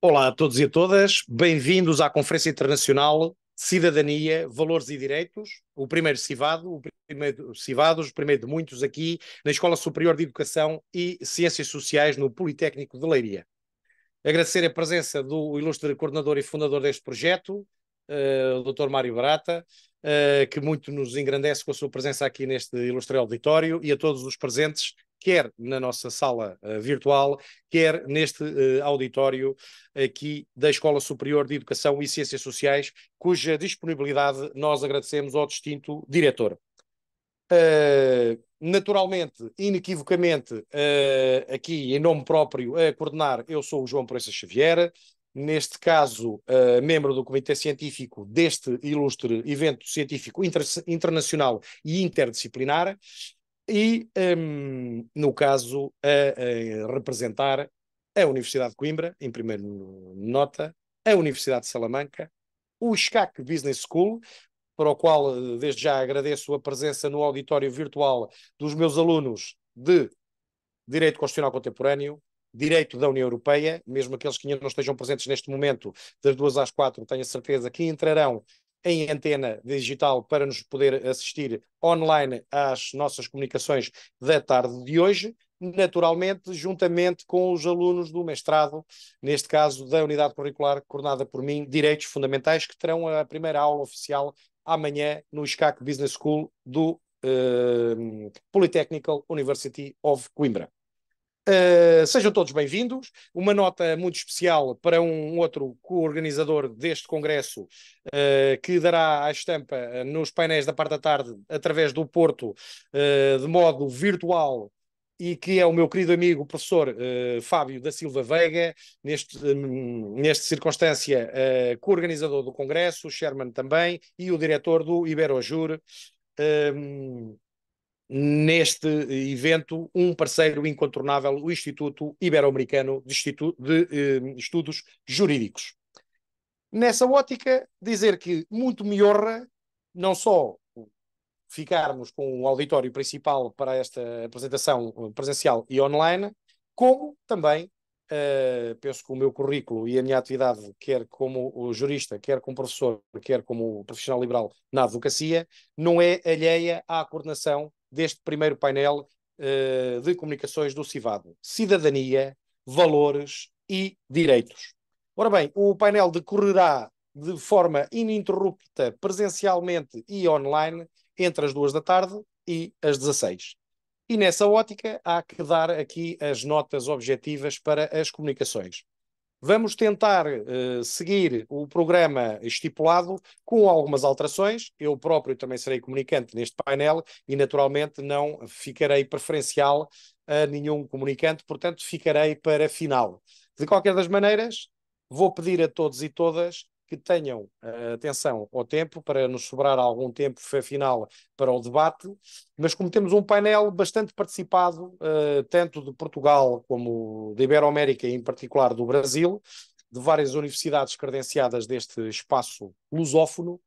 Olá a todos e a todas, bem-vindos à Conferência Internacional Cidadania, Valores e Direitos, o primeiro CIVAD, o primeiro de muitos aqui na Escola Superior de Educação e Ciências Sociais no Politécnico de Leiria. Agradecer a presença do ilustre coordenador e fundador deste projeto, o Dr. Mário Barata, que muito nos engrandece com a sua presença aqui neste ilustre auditório, e a todos os presentes, quer na nossa sala virtual, quer neste auditório aqui da Escola Superior de Educação e Ciências Sociais, cuja disponibilidade nós agradecemos ao distinto diretor. Naturalmente, inequivocamente, aqui em nome próprio a coordenar, eu sou o João Proença Xavier, neste caso, membro do Comitê Científico deste ilustre evento científico internacional e interdisciplinar, e, no caso, a representar a Universidade de Coimbra, em primeiro nota, a Universidade de Salamanca, o SCAC Business School, para o qual desde já agradeço a presença no auditório virtual dos meus alunos de Direito Constitucional Contemporâneo, Direito da União Europeia, mesmo aqueles que ainda não estejam presentes neste momento, das 2 às 4, tenho a certeza que entrarão em antena digital para nos poder assistir online às nossas comunicações da tarde de hoje, naturalmente, juntamente com os alunos do mestrado, neste caso da unidade curricular coordenada por mim, Direitos Fundamentais, que terão a primeira aula oficial amanhã no SCAC Business School do Polytechnical University of Coimbra. Sejam todos bem-vindos. Uma nota muito especial para um outro co-organizador deste congresso, que dará a estampa nos painéis da parte da tarde através do Porto, de modo virtual, e que é o meu querido amigo, o professor Fábio da Silva Veiga, nesta circunstância, co-organizador do congresso, o Sherman também, e o diretor do Iberojur, neste evento, um parceiro incontornável, o Instituto Ibero-Americano de Estudos Jurídicos. Nessa ótica, dizer que muito me honra não só ficarmos com o auditório principal para esta apresentação presencial e online, como também, penso que o meu currículo e a minha atividade, quer como jurista, quer como professor, quer como profissional liberal na advocacia, não é alheia à coordenação deste primeiro painel de comunicações do CIVAD. Cidadania, valores e direitos. Ora bem, o painel decorrerá de forma ininterrupta, presencialmente e online, entre as 2 da tarde e as 16. E nessa ótica há que dar aqui as notas objetivas para as comunicações. Vamos tentar seguir o programa estipulado com algumas alterações. Eu próprio também serei comunicante neste painel e, naturalmente, não ficarei preferencial a nenhum comunicante, portanto, ficarei para final. De qualquer das maneiras, vou pedir a todos e todas que tenham atenção ao tempo, para nos sobrar algum tempo final para o debate, mas como temos um painel bastante participado, tanto de Portugal como de Iberoamérica e em particular do Brasil, de várias universidades credenciadas deste espaço lusófono,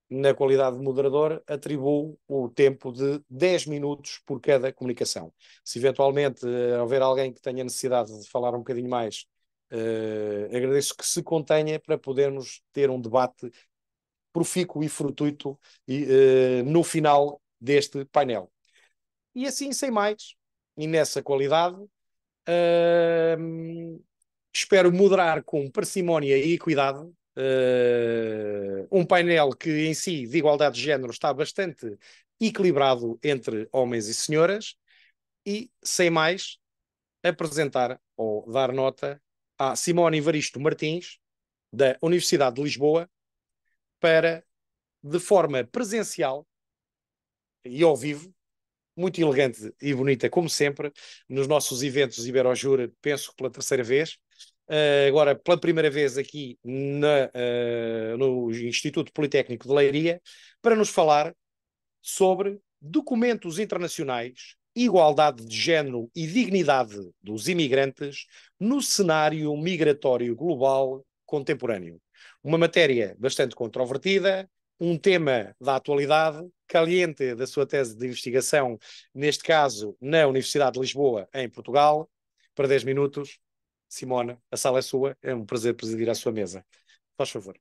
na qualidade de moderador, atribuo o tempo de 10 minutos por cada comunicação. Se eventualmente houver alguém que tenha necessidade de falar um bocadinho mais, agradeço que se contenha para podermos ter um debate profícuo e fortuito no final deste painel. E assim, sem mais, e nessa qualidade, espero moderar com parcimónia e cuidado um painel que em si, de igualdade de género, está bastante equilibrado entre homens e senhoras, e sem mais, apresentar ou dar nota a Simone Evaristo Martins, da Universidade de Lisboa, para, de forma presencial e ao vivo, muito elegante e bonita, como sempre, nos nossos eventos Iberojur, penso que pela terceira vez, agora pela primeira vez aqui no Instituto Politécnico de Leiria, para nos falar sobre documentos internacionais, igualdade de género e dignidade dos imigrantes no cenário migratório global contemporâneo. Uma matéria bastante controvertida, um tema da atualidade, caliente da sua tese de investigação, neste caso na Universidade de Lisboa, em Portugal, para 10 minutos. Simone, a sala é sua, é um prazer presidir à sua mesa. Faz favor.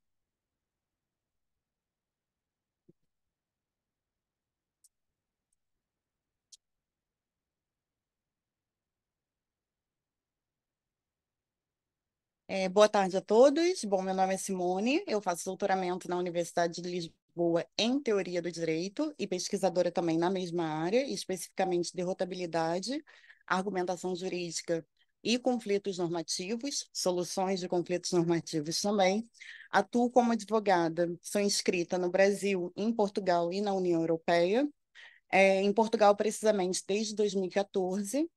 Boa tarde a todos. Bom, meu nome é Simone, eu faço doutoramento na Universidade de Lisboa em Teoria do Direito e pesquisadora também na mesma área, especificamente derrotabilidade, argumentação jurídica e conflitos normativos, soluções de conflitos normativos também. Atuo como advogada, sou inscrita no Brasil, em Portugal e na União Europeia. Em Portugal, precisamente, desde 2014.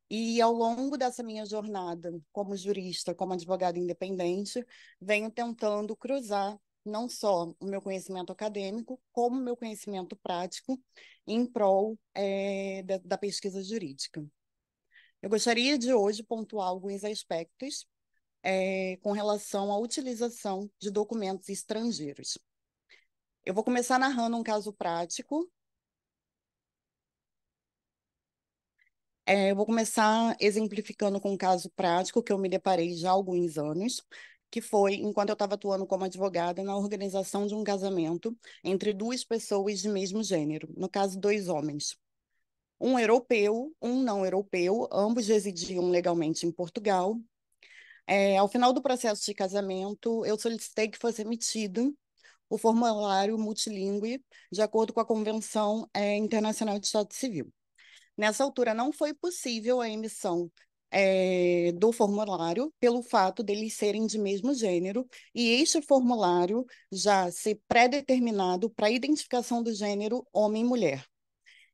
E ao longo dessa minha jornada como jurista, como advogada independente, venho tentando cruzar não só o meu conhecimento acadêmico, como o meu conhecimento prático em prol da pesquisa jurídica. Eu gostaria de hoje pontuar alguns aspectos com relação à utilização de documentos estrangeiros. Eu vou começar narrando um caso prático. Eu vou começar exemplificando com um caso prático que eu me deparei já há alguns anos, que foi enquanto eu estava atuando como advogada na organização de um casamento entre duas pessoas de mesmo gênero, no caso, dois homens. Um europeu, um não europeu, ambos residiam legalmente em Portugal. Ao final do processo de casamento, eu solicitei que fosse emitido o formulário multilingüe de acordo com a Convenção Internacional de Estado Civil. Nessa altura, não foi possível a emissão do formulário pelo fato deles serem de mesmo gênero, e este formulário já ser pré-determinado para a identificação do gênero homem e mulher.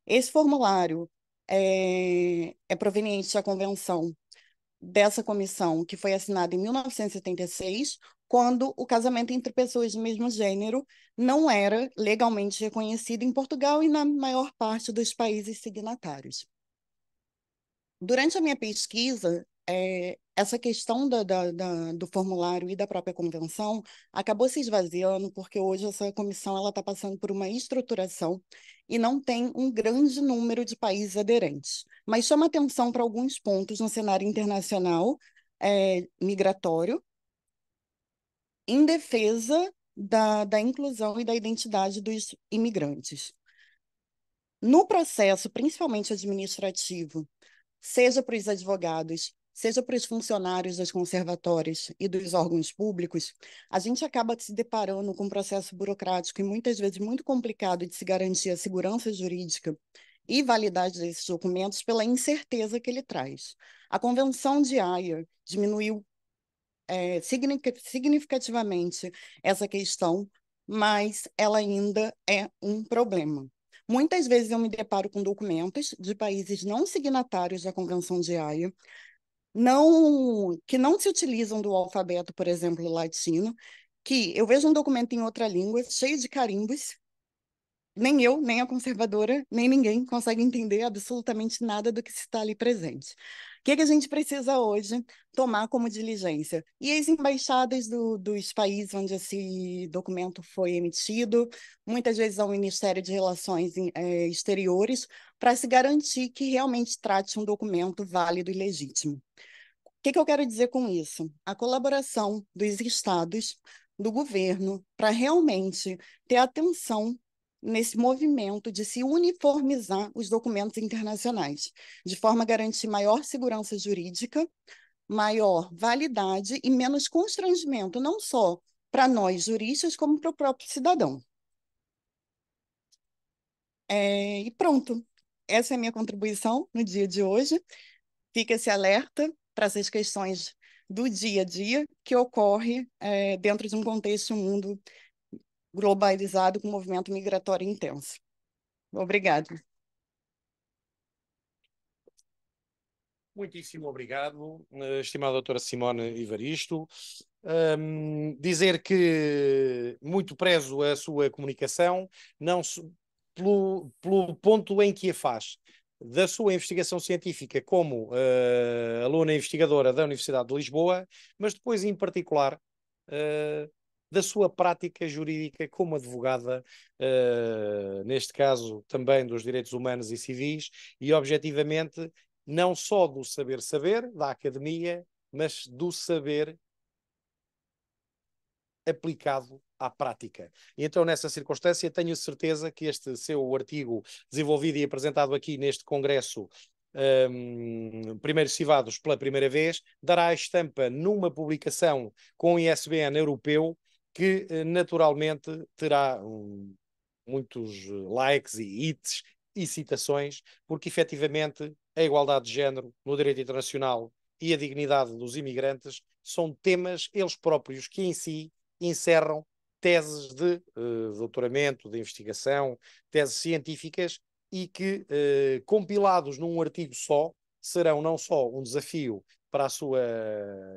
Esse formulário é proveniente da convenção dessa comissão, que foi assinada em 1976, quando o casamento entre pessoas de mesmo gênero não era legalmente reconhecido em Portugal e na maior parte dos países signatários. Durante a minha pesquisa, essa questão do formulário e da própria convenção acabou se esvaziando, porque hoje essa comissão está passando por uma estruturação e não tem um grande número de países aderentes. Mas chama atenção para alguns pontos no cenário internacional migratório, em defesa da inclusão e da identidade dos imigrantes. No processo, principalmente administrativo, seja para os advogados, seja para os funcionários das conservatórias e dos órgãos públicos, a gente acaba se deparando com um processo burocrático e muitas vezes muito complicado de se garantir a segurança jurídica e validade desses documentos pela incerteza que ele traz. A Convenção de Haia diminuiu significativamente essa questão, mas ela ainda é um problema. Muitas vezes eu me deparo com documentos de países não signatários da Convenção de Haia, que não se utilizam do alfabeto, por exemplo, latino, que eu vejo um documento em outra língua, cheio de carimbos, nem eu, nem a conservadora, nem ninguém consegue entender absolutamente nada do que está ali presente. O que a gente precisa hoje tomar como diligência? E as embaixadas dos países onde esse documento foi emitido, muitas vezes ao Ministério de Relações Exteriores, para se garantir que realmente trate um documento válido e legítimo. O que eu quero dizer com isso? A colaboração dos estados, do governo, para realmente ter atenção nesse movimento de se uniformizar os documentos internacionais, de forma a garantir maior segurança jurídica, maior validade e menos constrangimento, não só para nós juristas, como para o próprio cidadão. E pronto, essa é a minha contribuição no dia de hoje. Fica esse alerta para essas questões do dia a dia que ocorre dentro de um contexto, um mundo globalizado com movimento migratório intenso. Obrigada. Muitíssimo obrigado, estimada doutora Simone Ivaristo. Dizer que muito prezo a sua comunicação, não pelo ponto em que a faz, da sua investigação científica como aluna investigadora da Universidade de Lisboa, mas depois, em particular, da sua prática jurídica como advogada, neste caso também dos direitos humanos e civis, e objetivamente não só do saber-saber, da academia, mas do saber aplicado à prática. E então, nessa circunstância, tenho certeza que este seu artigo, desenvolvido e apresentado aqui neste congresso, Primeiros Civados pela primeira vez, dará a estampa numa publicação com ISBN europeu que naturalmente terá muitos likes e hits e citações, porque efetivamente a igualdade de género no direito internacional e a dignidade dos imigrantes são temas eles próprios que em si encerram teses de doutoramento, de investigação, teses científicas e que, compilados num artigo só, serão não só um desafio para a sua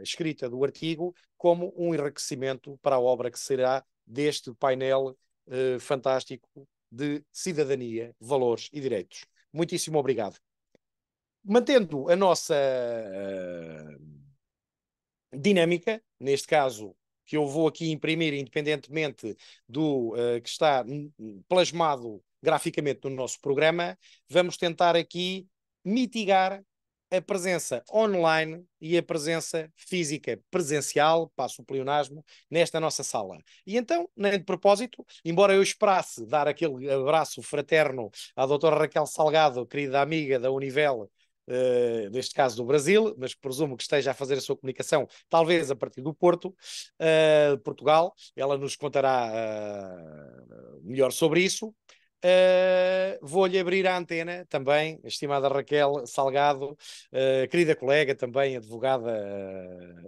escrita do artigo, como um enriquecimento para a obra que será deste painel fantástico de cidadania, valores e direitos. Muitíssimo obrigado. Mantendo a nossa dinâmica, neste caso, que eu vou aqui imprimir independentemente do que está plasmado graficamente no nosso programa, vamos tentar aqui mitigar a presença online e a presença física presencial, passo o pleonasmo, nesta nossa sala. E então, nem de propósito, embora eu esperasse dar aquele abraço fraterno à doutora Raquel Salgado, querida amiga da Univel, neste caso do Brasil, mas presumo que esteja a fazer a sua comunicação, talvez a partir do Porto, Portugal. Ela nos contará melhor sobre isso. Vou-lhe abrir a antena também, estimada Raquel Salgado, querida colega, também advogada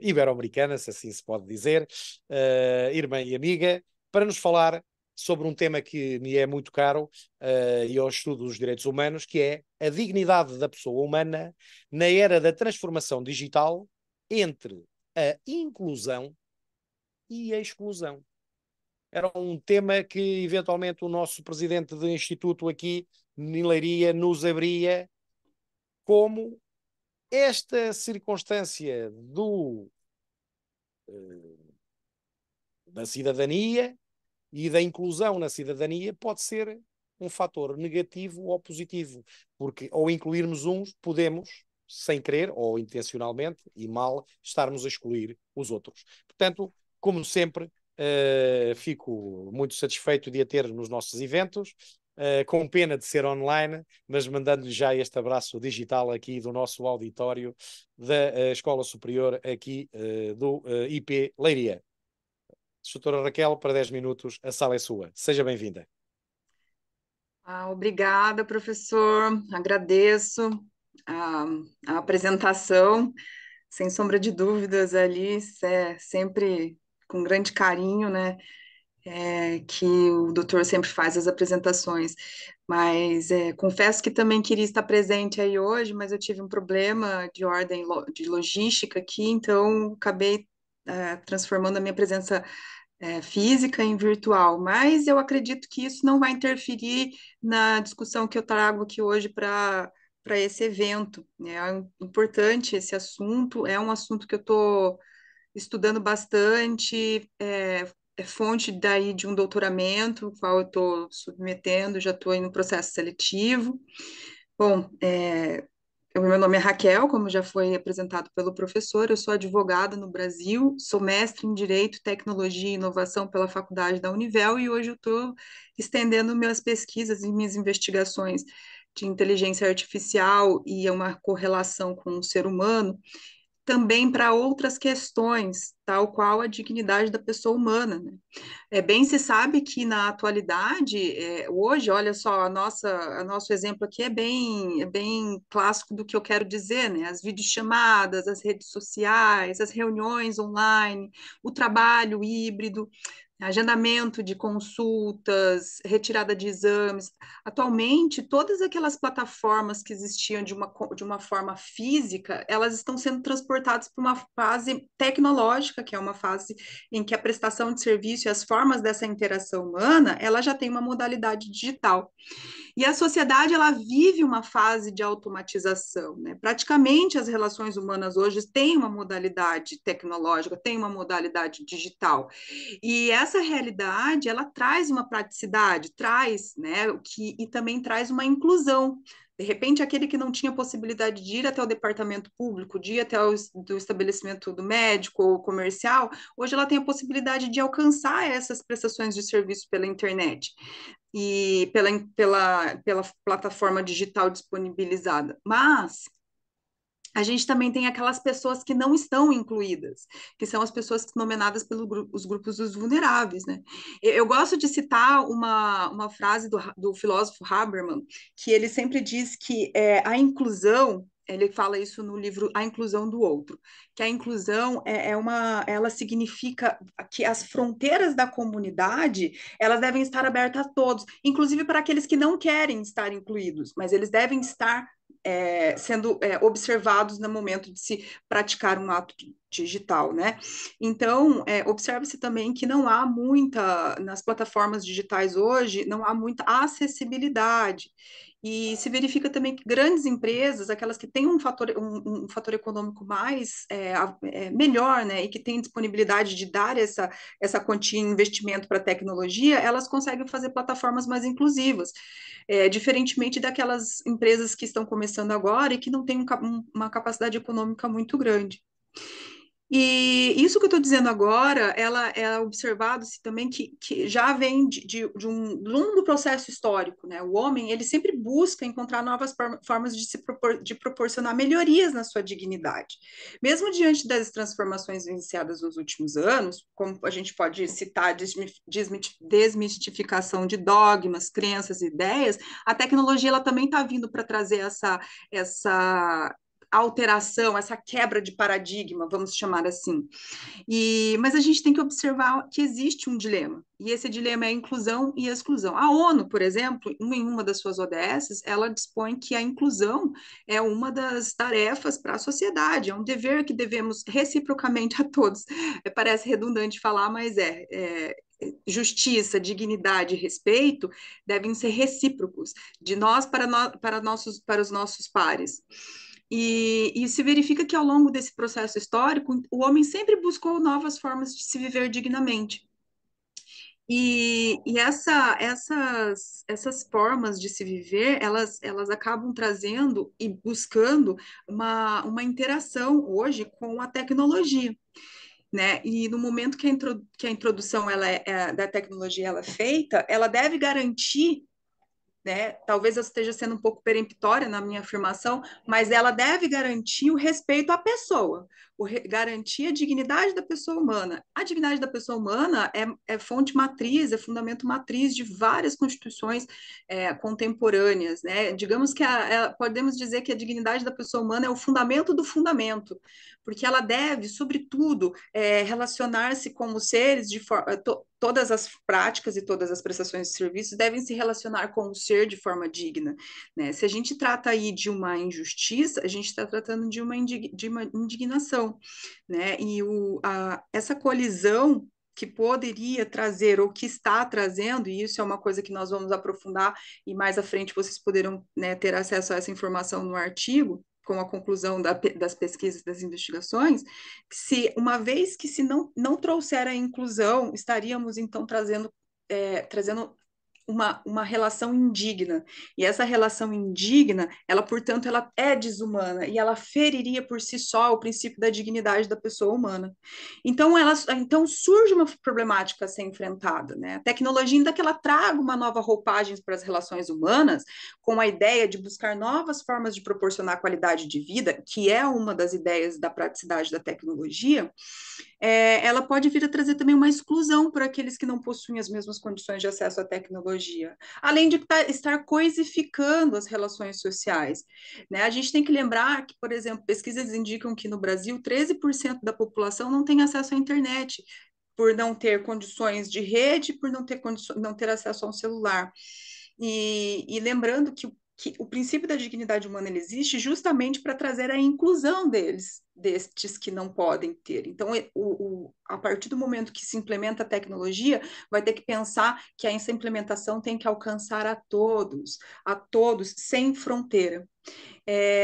ibero-americana, se assim se pode dizer, irmã e amiga, para nos falar sobre um tema que me é muito caro e ao estudo dos direitos humanos, que é a dignidade da pessoa humana na era da transformação digital entre a inclusão e a exclusão. Era um tema que, eventualmente, o nosso presidente do Instituto aqui, em Leiria, nos abria como esta circunstância da cidadania e da inclusão na cidadania pode ser um fator negativo ou positivo, porque ao incluirmos uns, podemos, sem querer ou intencionalmente e mal, estarmos a excluir os outros. Portanto, como sempre, fico muito satisfeito de a ter nos nossos eventos, com pena de ser online, mas mandando-lhe já este abraço digital aqui do nosso auditório da Escola Superior aqui do IP Leiria. Doutora Raquel, para 10 minutos, a sala é sua. Seja bem-vinda. Obrigada, professor. Agradeço a apresentação. Sem sombra de dúvidas, ali, é sempre com grande carinho, né? Que o doutor sempre faz as apresentações. Mas confesso que também queria estar presente aí hoje, mas eu tive um problema de ordem de logística aqui, então acabei transformando a minha presença física em virtual, mas eu acredito que isso não vai interferir na discussão que eu trago aqui hoje para esse evento. É importante esse assunto, é um assunto que eu estou estudando bastante, é fonte daí de um doutoramento, o qual eu estou submetendo, já estou no processo seletivo. Bom, o meu nome é Raquel, como já foi apresentado pelo professor, eu sou advogada no Brasil, sou mestre em Direito, Tecnologia e Inovação pela Faculdade da Univel e hoje eu estou estendendo minhas pesquisas e minhas investigações de inteligência artificial e uma correlação com o ser humano também para outras questões, tal qual a dignidade da pessoa humana, né? Bem se sabe que na atualidade, hoje, olha só, nosso exemplo aqui é bem clássico do que eu quero dizer, né? As videochamadas, as redes sociais, as reuniões online, o trabalho híbrido, agendamento de consultas, retirada de exames. Atualmente, todas aquelas plataformas que existiam de uma forma física, elas estão sendo transportadas para uma fase tecnológica, que é uma fase em que a prestação de serviço e as formas dessa interação humana, ela já tem uma modalidade digital. E a sociedade, ela vive uma fase de automatização, né? Praticamente as relações humanas hoje têm uma modalidade tecnológica, têm uma modalidade digital. E essa realidade, ela traz uma praticidade, traz, né, e também traz uma inclusão, De repente, aquele que não tinha possibilidade de ir até o departamento público, de ir até do estabelecimento do médico ou comercial, hoje ela tem a possibilidade de alcançar essas prestações de serviço pela internet e pela plataforma digital disponibilizada. Mas a gente também tem aquelas pessoas que não estão incluídas, que são as pessoas nomeadas pelos grupos dos vulneráveis, né? Eu gosto de citar uma frase do filósofo Habermas, que ele sempre diz que a inclusão, ele fala isso no livro A Inclusão do Outro, que a inclusão ela significa que as fronteiras da comunidade, elas devem estar abertas a todos, inclusive para aqueles que não querem estar incluídos, mas eles devem estar sendo observados no momento de se praticar um ato digital, né? Então, observa-se também que não há nas plataformas digitais hoje, não há muita acessibilidade. E se verifica também que grandes empresas, aquelas que têm um fator econômico mais melhor, né, e que têm disponibilidade de dar essa quantia em investimento para tecnologia, elas conseguem fazer plataformas mais inclusivas, diferentemente daquelas empresas que estão começando agora e que não têm uma capacidade econômica muito grande. E isso que eu estou dizendo agora, ela é observado-se também que já vem de um longo processo histórico, né? O homem, ele sempre busca encontrar novas formas de proporcionar melhorias na sua dignidade. Mesmo diante das transformações iniciadas nos últimos anos, como a gente pode citar desmistificação de dogmas, crenças, ideias, a tecnologia ela também está vindo para trazer essa alteração, essa quebra de paradigma, vamos chamar assim. Mas a gente tem que observar que existe um dilema, e esse dilema é a inclusão e a exclusão. A ONU, por exemplo, em uma das suas ODS, ela dispõe que a inclusão é uma das tarefas para a sociedade, é um dever que devemos reciprocamente a todos. Parece redundante falar, mas justiça, dignidade e respeito devem ser recíprocos, de nós para os nossos pares. E se verifica que ao longo desse processo histórico, o homem sempre buscou novas formas de se viver dignamente. Essas formas de se viver, elas acabam trazendo e buscando uma interação hoje com a tecnologia, né? E no momento que a introdução da tecnologia ela é feita, ela deve garantir, né? Talvez eu esteja sendo um pouco peremptória na minha afirmação, mas ela deve garantir o respeito à pessoa, garantir a dignidade da pessoa humana. A dignidade da pessoa humana é fonte matriz, é fundamento matriz de várias constituições contemporâneas, né? Digamos que podemos dizer que a dignidade da pessoa humana é o fundamento do fundamento, porque ela deve, sobretudo, relacionar-se com os seres de forma todas as práticas e todas as prestações de serviços devem se relacionar com o ser de forma digna, né? Se a gente trata aí de uma injustiça, a gente está tratando de uma indignação, né? E essa colisão que poderia trazer ou que está trazendo, e isso é uma coisa que nós vamos aprofundar e mais à frente vocês poderão, né, ter acesso a essa informação no artigo, com a conclusão das pesquisas, das investigações, uma vez que se não trouxer a inclusão, estaríamos então trazendo uma relação indigna. E essa relação indigna, portanto, ela é desumana e ela feriria por si só o princípio da dignidade da pessoa humana. Então surge uma problemática a ser enfrentada, né? A tecnologia, ainda que ela traga uma nova roupagem para as relações humanas, com a ideia de buscar novas formas de proporcionar qualidade de vida, que é uma das ideias da praticidade da tecnologia, ela pode vir a trazer também uma exclusão por aqueles que não possuem as mesmas condições de acesso à tecnologia, além de estar coisificando as relações sociais, né? A gente tem que lembrar que, por exemplo, pesquisas indicam que no Brasil 13% da população não tem acesso à internet, por não ter condições de rede, por não ter acesso a um celular. E lembrando que o princípio da dignidade humana ele existe justamente para trazer a inclusão destes que não podem ter. Então, a partir do momento que se implementa a tecnologia, vai ter que pensar que essa implementação tem que alcançar a todos, sem fronteira.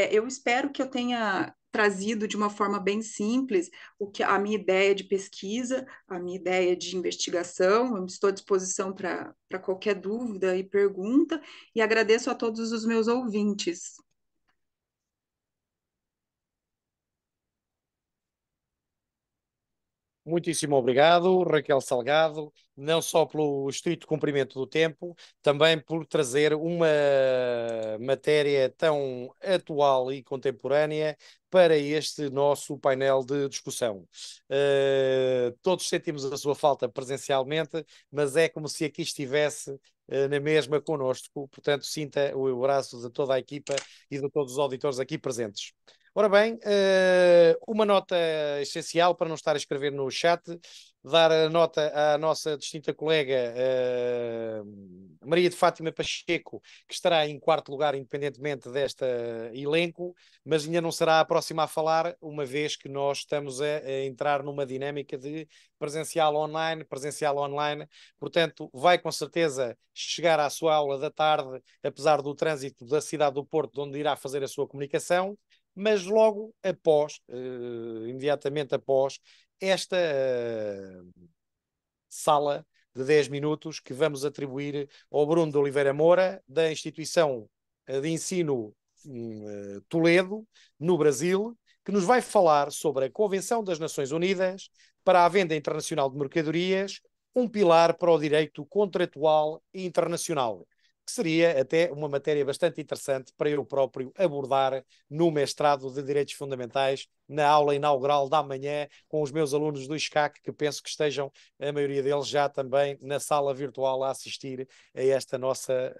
Eu espero que eu tenha trazido de uma forma bem simples a minha ideia de pesquisa, a minha ideia de investigação. Eu estou à disposição para qualquer dúvida e pergunta, e agradeço a todos os meus ouvintes. Muitíssimo obrigado, Raquel Salgado, não só pelo estrito cumprimento do tempo, também por trazer uma matéria tão atual e contemporânea para este nosso painel de discussão. Todos sentimos a sua falta presencialmente, mas é como se aqui estivesse na mesma connosco, portanto sinta o abraço de toda a equipa e de todos os auditores aqui presentes. Ora bem, uma nota essencial para não estar a escrever no chat, dar a nota à nossa distinta colega Maria de Fátima Pacheco, que estará em quarto lugar, independentemente deste elenco, mas ainda não será a próxima a falar, uma vez que nós estamos a entrar numa dinâmica de presencial online, portanto, vai com certeza chegar à sua aula da tarde, apesar do trânsito da cidade do Porto, onde irá fazer a sua comunicação, mas logo após, imediatamente após, esta sala de 10 minutos que vamos atribuir ao Bruno de Oliveira Moura, da instituição de ensino Toledo, no Brasil, que nos vai falar sobre a Convenção das Nações Unidas para a Venda Internacional de Mercadorias, um pilar para o direito contratual internacional, que seria até uma matéria bastante interessante para eu próprio abordar no mestrado de Direitos Fundamentais, na aula inaugural da manhã, com os meus alunos do ISCAC, que penso que estejam, a maioria deles, já também na sala virtual a assistir a esta nossa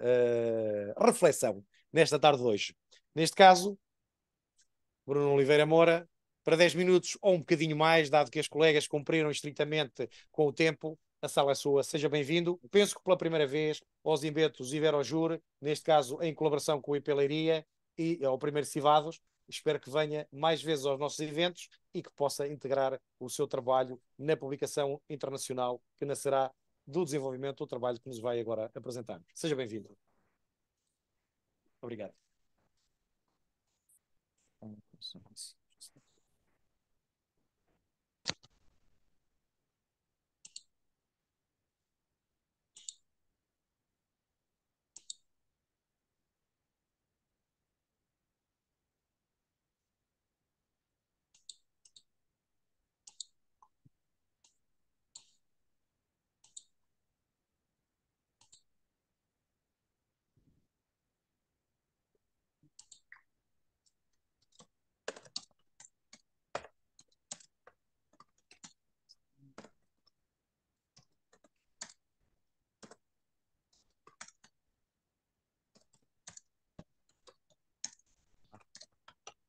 reflexão, nesta tarde de hoje. Neste caso, Bruno Oliveira Moura, para 10 minutos ou um bocadinho mais, dado que as colegas cumpriram estritamente com o tempo, a sala é sua, seja bem-vindo. Penso que pela primeira vez aos Inventos Iberojur, neste caso em colaboração com o IP Leiria e ao Primeiro Civados. Espero que venha mais vezes aos nossos eventos e que possa integrar o seu trabalho na publicação internacional que nascerá do desenvolvimento do trabalho que nos vai agora apresentar. Seja bem-vindo. Obrigado.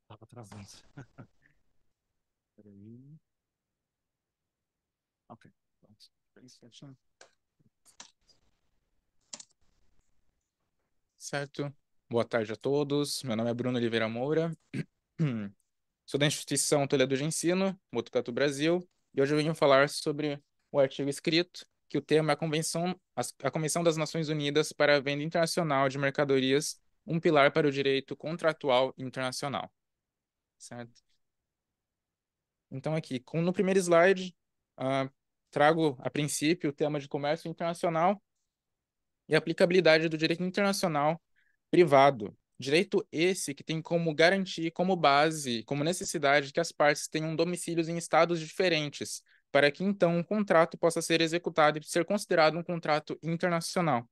Estava travando. Ok. Certo. Boa tarde a todos. Meu nome é Bruno Oliveira Moura. Sou da instituição Toledo de Ensino, Botucatu, Brasil, e hoje eu venho falar sobre o artigo escrito, que o tema é a Convenção das Nações Unidas para a Venda Internacional de Mercadorias, um pilar para o direito contratual internacional. Certo? Então aqui, no primeiro slide, trago a princípio o tema de comércio internacional e aplicabilidade do direito internacional privado. Direito esse que tem como garantir, como base, como necessidade que as partes tenham domicílios em estados diferentes, para que então um contrato possa ser executado e ser considerado um contrato internacional.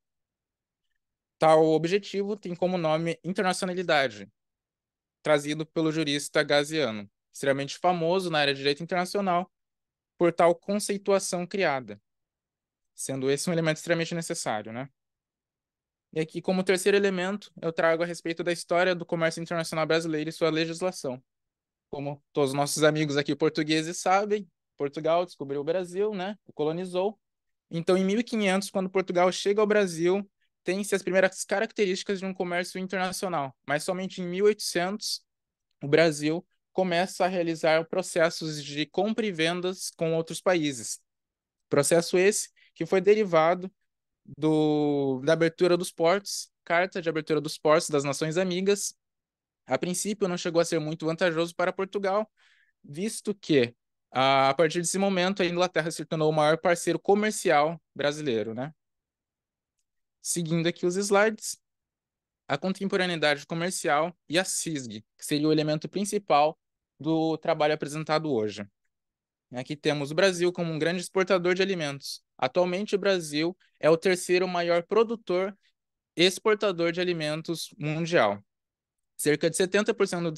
Tal objetivo tem como nome internacionalidade, trazido pelo jurista Gaziano, extremamente famoso na área de direito internacional por tal conceituação criada, sendo esse um elemento extremamente necessário, né? E aqui, como terceiro elemento, eu trago a respeito da história do comércio internacional brasileiro e sua legislação. Como todos os nossos amigos aqui portugueses sabem, Portugal descobriu o Brasil, né? O colonizou. Então, em 1500, quando Portugal chega ao Brasil, tem-se as primeiras características de um comércio internacional. Mas somente em 1800, o Brasil começa a realizar processos de compra e vendas com outros países. Processo esse que foi derivado da abertura dos portos, Carta de Abertura dos Portos das Nações Amigas, A princípio, não chegou a ser muito vantajoso para Portugal, visto que, a partir desse momento, a Inglaterra se tornou o maior parceiro comercial brasileiro, né? Seguindo aqui os slides, a contemporaneidade comercial e a CISG, que seria o elemento principal do trabalho apresentado hoje. Aqui temos o Brasil como um grande exportador de alimentos. Atualmente, o Brasil é o terceiro maior produtor e exportador de alimentos mundial. Cerca de 70%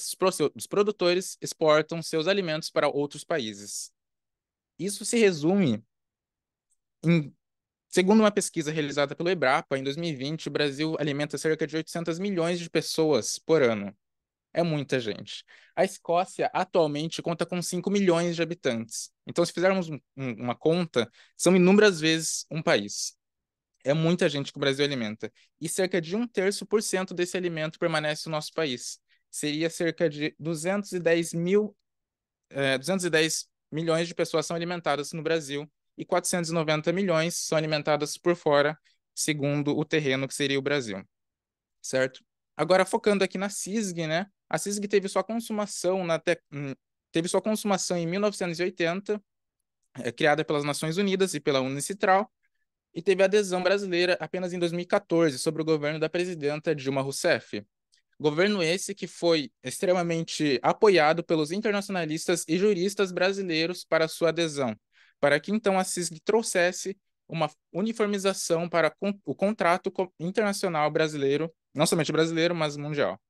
dos produtores exportam seus alimentos para outros países. Isso se resume segundo uma pesquisa realizada pelo Embrapa, em 2020, o Brasil alimenta cerca de 800 milhões de pessoas por ano. É muita gente. A Escócia, atualmente, conta com 5 milhões de habitantes. Então, se fizermos uma conta, são inúmeras vezes um país. É muita gente que o Brasil alimenta. E cerca de 1/3% desse alimento permanece no nosso país. Seria cerca de 210 milhões de pessoas são alimentadas no Brasil e 490 milhões são alimentadas por fora, segundo o terreno que seria o Brasil, certo? Agora, focando aqui na CISG, né? A CISG teve sua consumação em 1980, criada pelas Nações Unidas e pela Unicitral, e teve adesão brasileira apenas em 2014, sob o governo da presidenta Dilma Rousseff. Governo esse que foi extremamente apoiado pelos internacionalistas e juristas brasileiros para sua adesão, para que então a CISG trouxesse uma uniformização para o contrato internacional brasileiro, não somente brasileiro, mas mundial.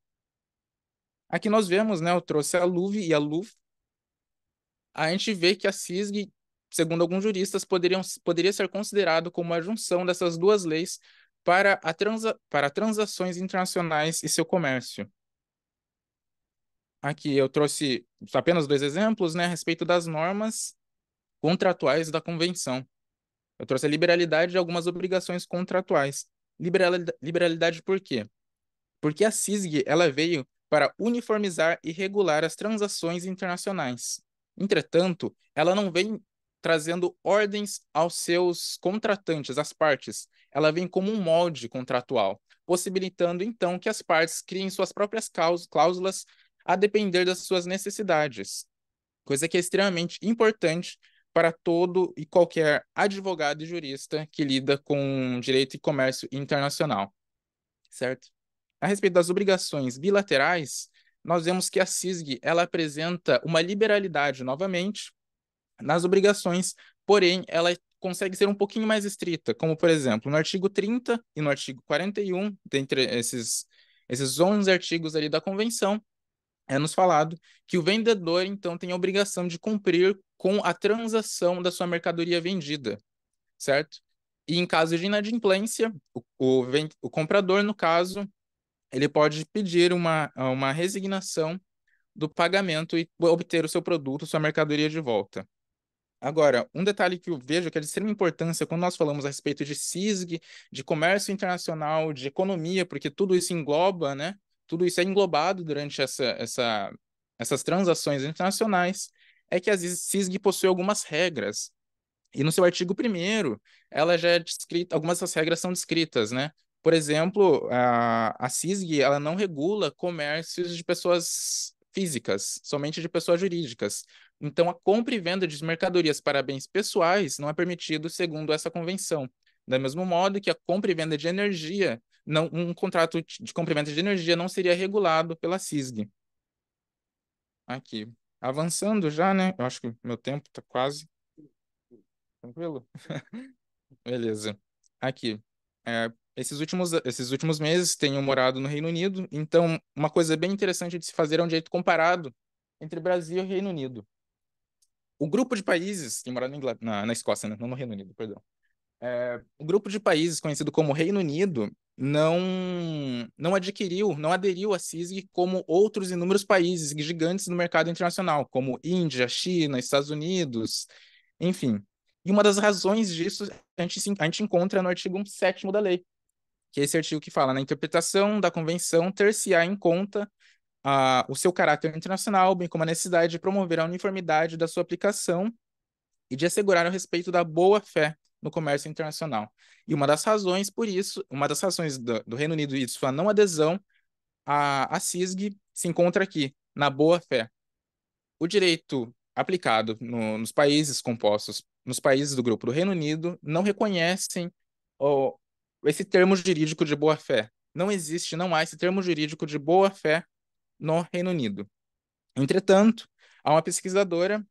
Aqui nós vemos, né, eu trouxe a LUV e a LUF. A gente vê que a CISG, segundo alguns juristas, poderia ser considerado como a junção dessas duas leis para transações internacionais e seu comércio. Aqui eu trouxe apenas 2 exemplos, né, a respeito das normas contratuais da Convenção. Eu trouxe a liberalidade e algumas obrigações contratuais. Liberalidade por quê? Porque a CISG ela veio para uniformizar e regular as transações internacionais. Entretanto, ela não vem trazendo ordens aos seus contratantes, às partes. Ela vem como um molde contratual, possibilitando então que as partes criem suas próprias cláusulas a depender das suas necessidades, coisa que é extremamente importante para todo e qualquer advogado e jurista que lida com direito e comércio internacional, certo? A respeito das obrigações bilaterais, nós vemos que a CISG ela apresenta uma liberalidade novamente nas obrigações, porém ela consegue ser um pouquinho mais estrita, como por exemplo, no artigo 30 e no artigo 41, dentre esses 11 artigos ali da Convenção, é nos falado que o vendedor, então, tem a obrigação de cumprir com a transação da sua mercadoria vendida, certo? E em caso de inadimplência, o comprador, no caso, ele pode pedir uma resignação do pagamento e obter o seu produto, sua mercadoria de volta. Agora, um detalhe que eu vejo que é de extrema importância quando nós falamos a respeito de CISG, de comércio internacional, de economia, porque tudo isso engloba, né? Tudo isso é englobado durante essas transações internacionais, é que a CISG possui algumas regras. E no seu artigo 1º, ela já é descrita, algumas dessas regras são descritas, né? Por exemplo, a CISG, ela não regula comércios de pessoas físicas, somente de pessoas jurídicas. Então, a compra e venda de mercadorias para bens pessoais não é permitido segundo essa convenção. Do mesmo modo que a compra e venda de energia, um contrato de compra e venda de energia não seria regulado pela CISG. Aqui, avançando já, né? Eu acho que meu tempo está quase... Tranquilo? Beleza. Aqui. Esses últimos meses tenho morado no Reino Unido, então uma coisa bem interessante de se fazer é um direito comparado entre Brasil e Reino Unido. O grupo de países, tem morado na Escócia, né? Não no Reino Unido, perdão. O grupo de países conhecido como Reino Unido não aderiu à CISG como outros inúmeros países gigantes no mercado internacional, como Índia, China, Estados Unidos, enfim. E uma das razões disso a gente encontra no artigo 7º da lei, que é esse artigo que fala na interpretação da convenção ter-se-á em conta o seu caráter internacional, bem como a necessidade de promover a uniformidade da sua aplicação e de assegurar o respeito da boa-fé no comércio internacional. E uma das razões do Reino Unido e de sua não adesão a CISG se encontra aqui, na boa-fé. O direito aplicado nos países compostos, nos países do grupo do Reino Unido, não reconhecem esse termo jurídico de boa-fé. Não existe, não há esse termo jurídico de boa-fé no Reino Unido. Entretanto, há uma pesquisadora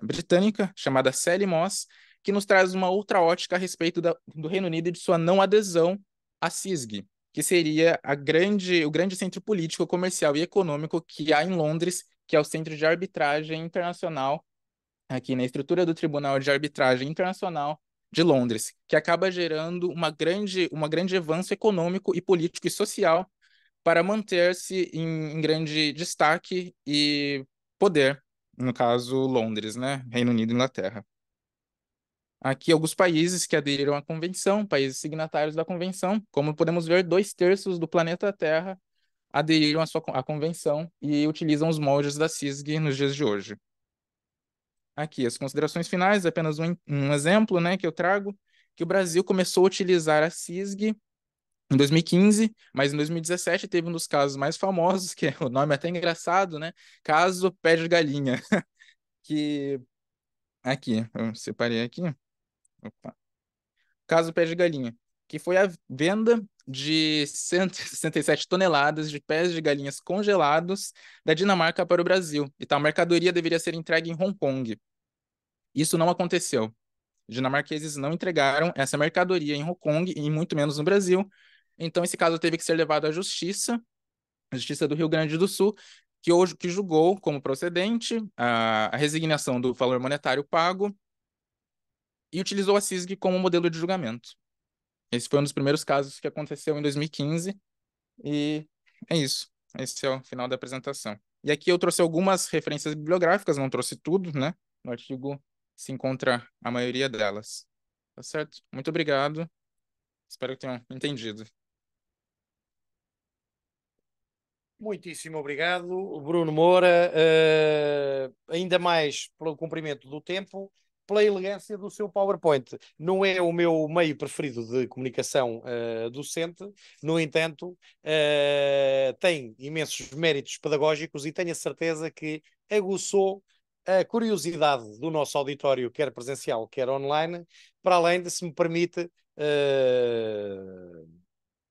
britânica chamada Sally Moss que nos traz uma outra ótica a respeito do Reino Unido e de sua não adesão à CISG, que seria o grande centro político, comercial e econômico que há em Londres, que é o Centro de Arbitragem Internacional, aqui na estrutura do Tribunal de Arbitragem Internacional de Londres, que acaba gerando um grande avanço econômico e político e social para manter-se em grande destaque e poder, no caso Londres, né? Reino Unido e Inglaterra. Aqui alguns países que aderiram à convenção, países signatários da convenção, como podemos ver, 2/3 do planeta Terra aderiram à convenção e utilizam os moldes da CISG nos dias de hoje. Aqui, as considerações finais, apenas um exemplo, né, que eu trago, que o Brasil começou a utilizar a CISG em 2015, mas em 2017 teve um dos casos mais famosos, que o nome é até engraçado, né? Caso Pé de Galinha, que aqui, eu separei aqui. Opa. Caso Pé de Galinha, que foi a venda de 167 toneladas de pés de galinhas congelados da Dinamarca para o Brasil. E tal mercadoria deveria ser entregue em Hong Kong. Isso não aconteceu. Dinamarqueses não entregaram essa mercadoria em Hong Kong e muito menos no Brasil. Então, esse caso teve que ser levado à Justiça do Rio Grande do Sul, que julgou como procedente a resignação do valor monetário pago e utilizou a CISG como modelo de julgamento. Esse foi um dos primeiros casos que aconteceu em 2015 e é isso. Esse é o final da apresentação. E aqui eu trouxe algumas referências bibliográficas, não trouxe tudo, né? No artigo se encontra a maioria delas. Tá certo? Muito obrigado. Espero que tenham entendido. Muitíssimo obrigado, Bruno Moura, ainda mais pelo cumprimento do tempo, pela elegância do seu PowerPoint. Não é o meu meio preferido de comunicação docente, no entanto, tem imensos méritos pedagógicos e tenho a certeza que aguçou a curiosidade do nosso auditório, quer presencial, quer online, para além de, se me permite,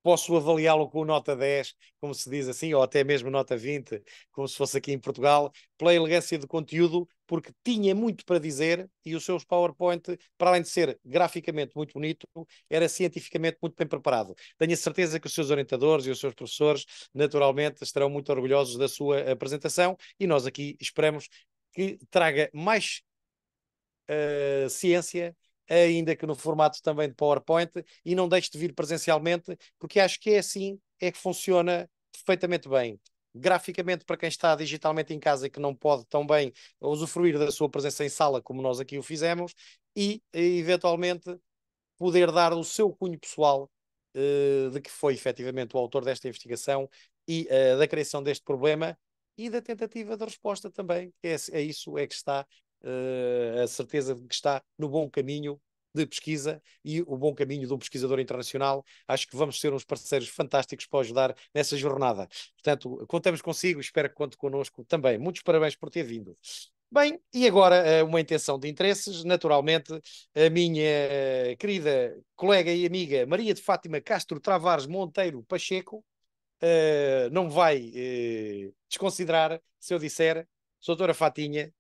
posso avaliá-lo com nota 10, como se diz assim, ou até mesmo nota 20, como se fosse aqui em Portugal, pela elegância de conteúdo, porque tinha muito para dizer e o seu PowerPoint, para além de ser graficamente muito bonito, era cientificamente muito bem preparado. Tenho a certeza que os seus orientadores e os seus professores, naturalmente, estarão muito orgulhosos da sua apresentação e nós aqui esperamos que traga mais ciência, ainda que no formato também de PowerPoint, e não deixe de vir presencialmente, porque acho que é assim é que funciona perfeitamente bem. Graficamente, para quem está digitalmente em casa e que não pode tão bem usufruir da sua presença em sala como nós aqui o fizemos, e eventualmente poder dar o seu cunho pessoal de que foi efetivamente o autor desta investigação e da criação deste problema e da tentativa de resposta também. É isso é que está a certeza de que está no bom caminho de pesquisa e o bom caminho de um pesquisador internacional. Acho que vamos ser uns parceiros fantásticos para ajudar nessa jornada. Portanto, contamos consigo, espero que conte connosco também. Muitos parabéns por ter vindo. Bem, e agora uma intenção de interesses, naturalmente, a minha querida colega e amiga Maria de Fátima Castro Travares Monteiro Pacheco não me vai desconsiderar se eu disser, doutora Fatinha,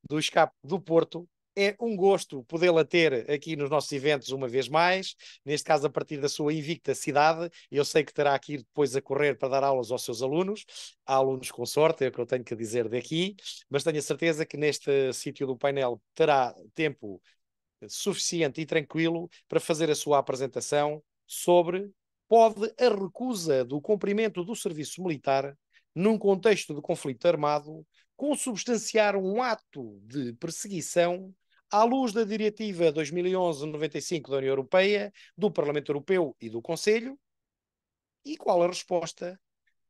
do Escape do Porto. É um gosto podê-la ter aqui nos nossos eventos uma vez mais, neste caso a partir da sua invicta cidade. Eu sei que terá que ir depois a correr para dar aulas aos seus alunos. Há alunos com sorte, é o que eu tenho que dizer daqui, mas tenho a certeza que neste sítio do painel terá tempo suficiente e tranquilo para fazer a sua apresentação sobre pode a recusa do cumprimento do serviço militar num contexto de conflito armado consubstanciar um ato de perseguição à luz da Diretiva 2011-95 da União Europeia, do Parlamento Europeu e do Conselho, e qual a resposta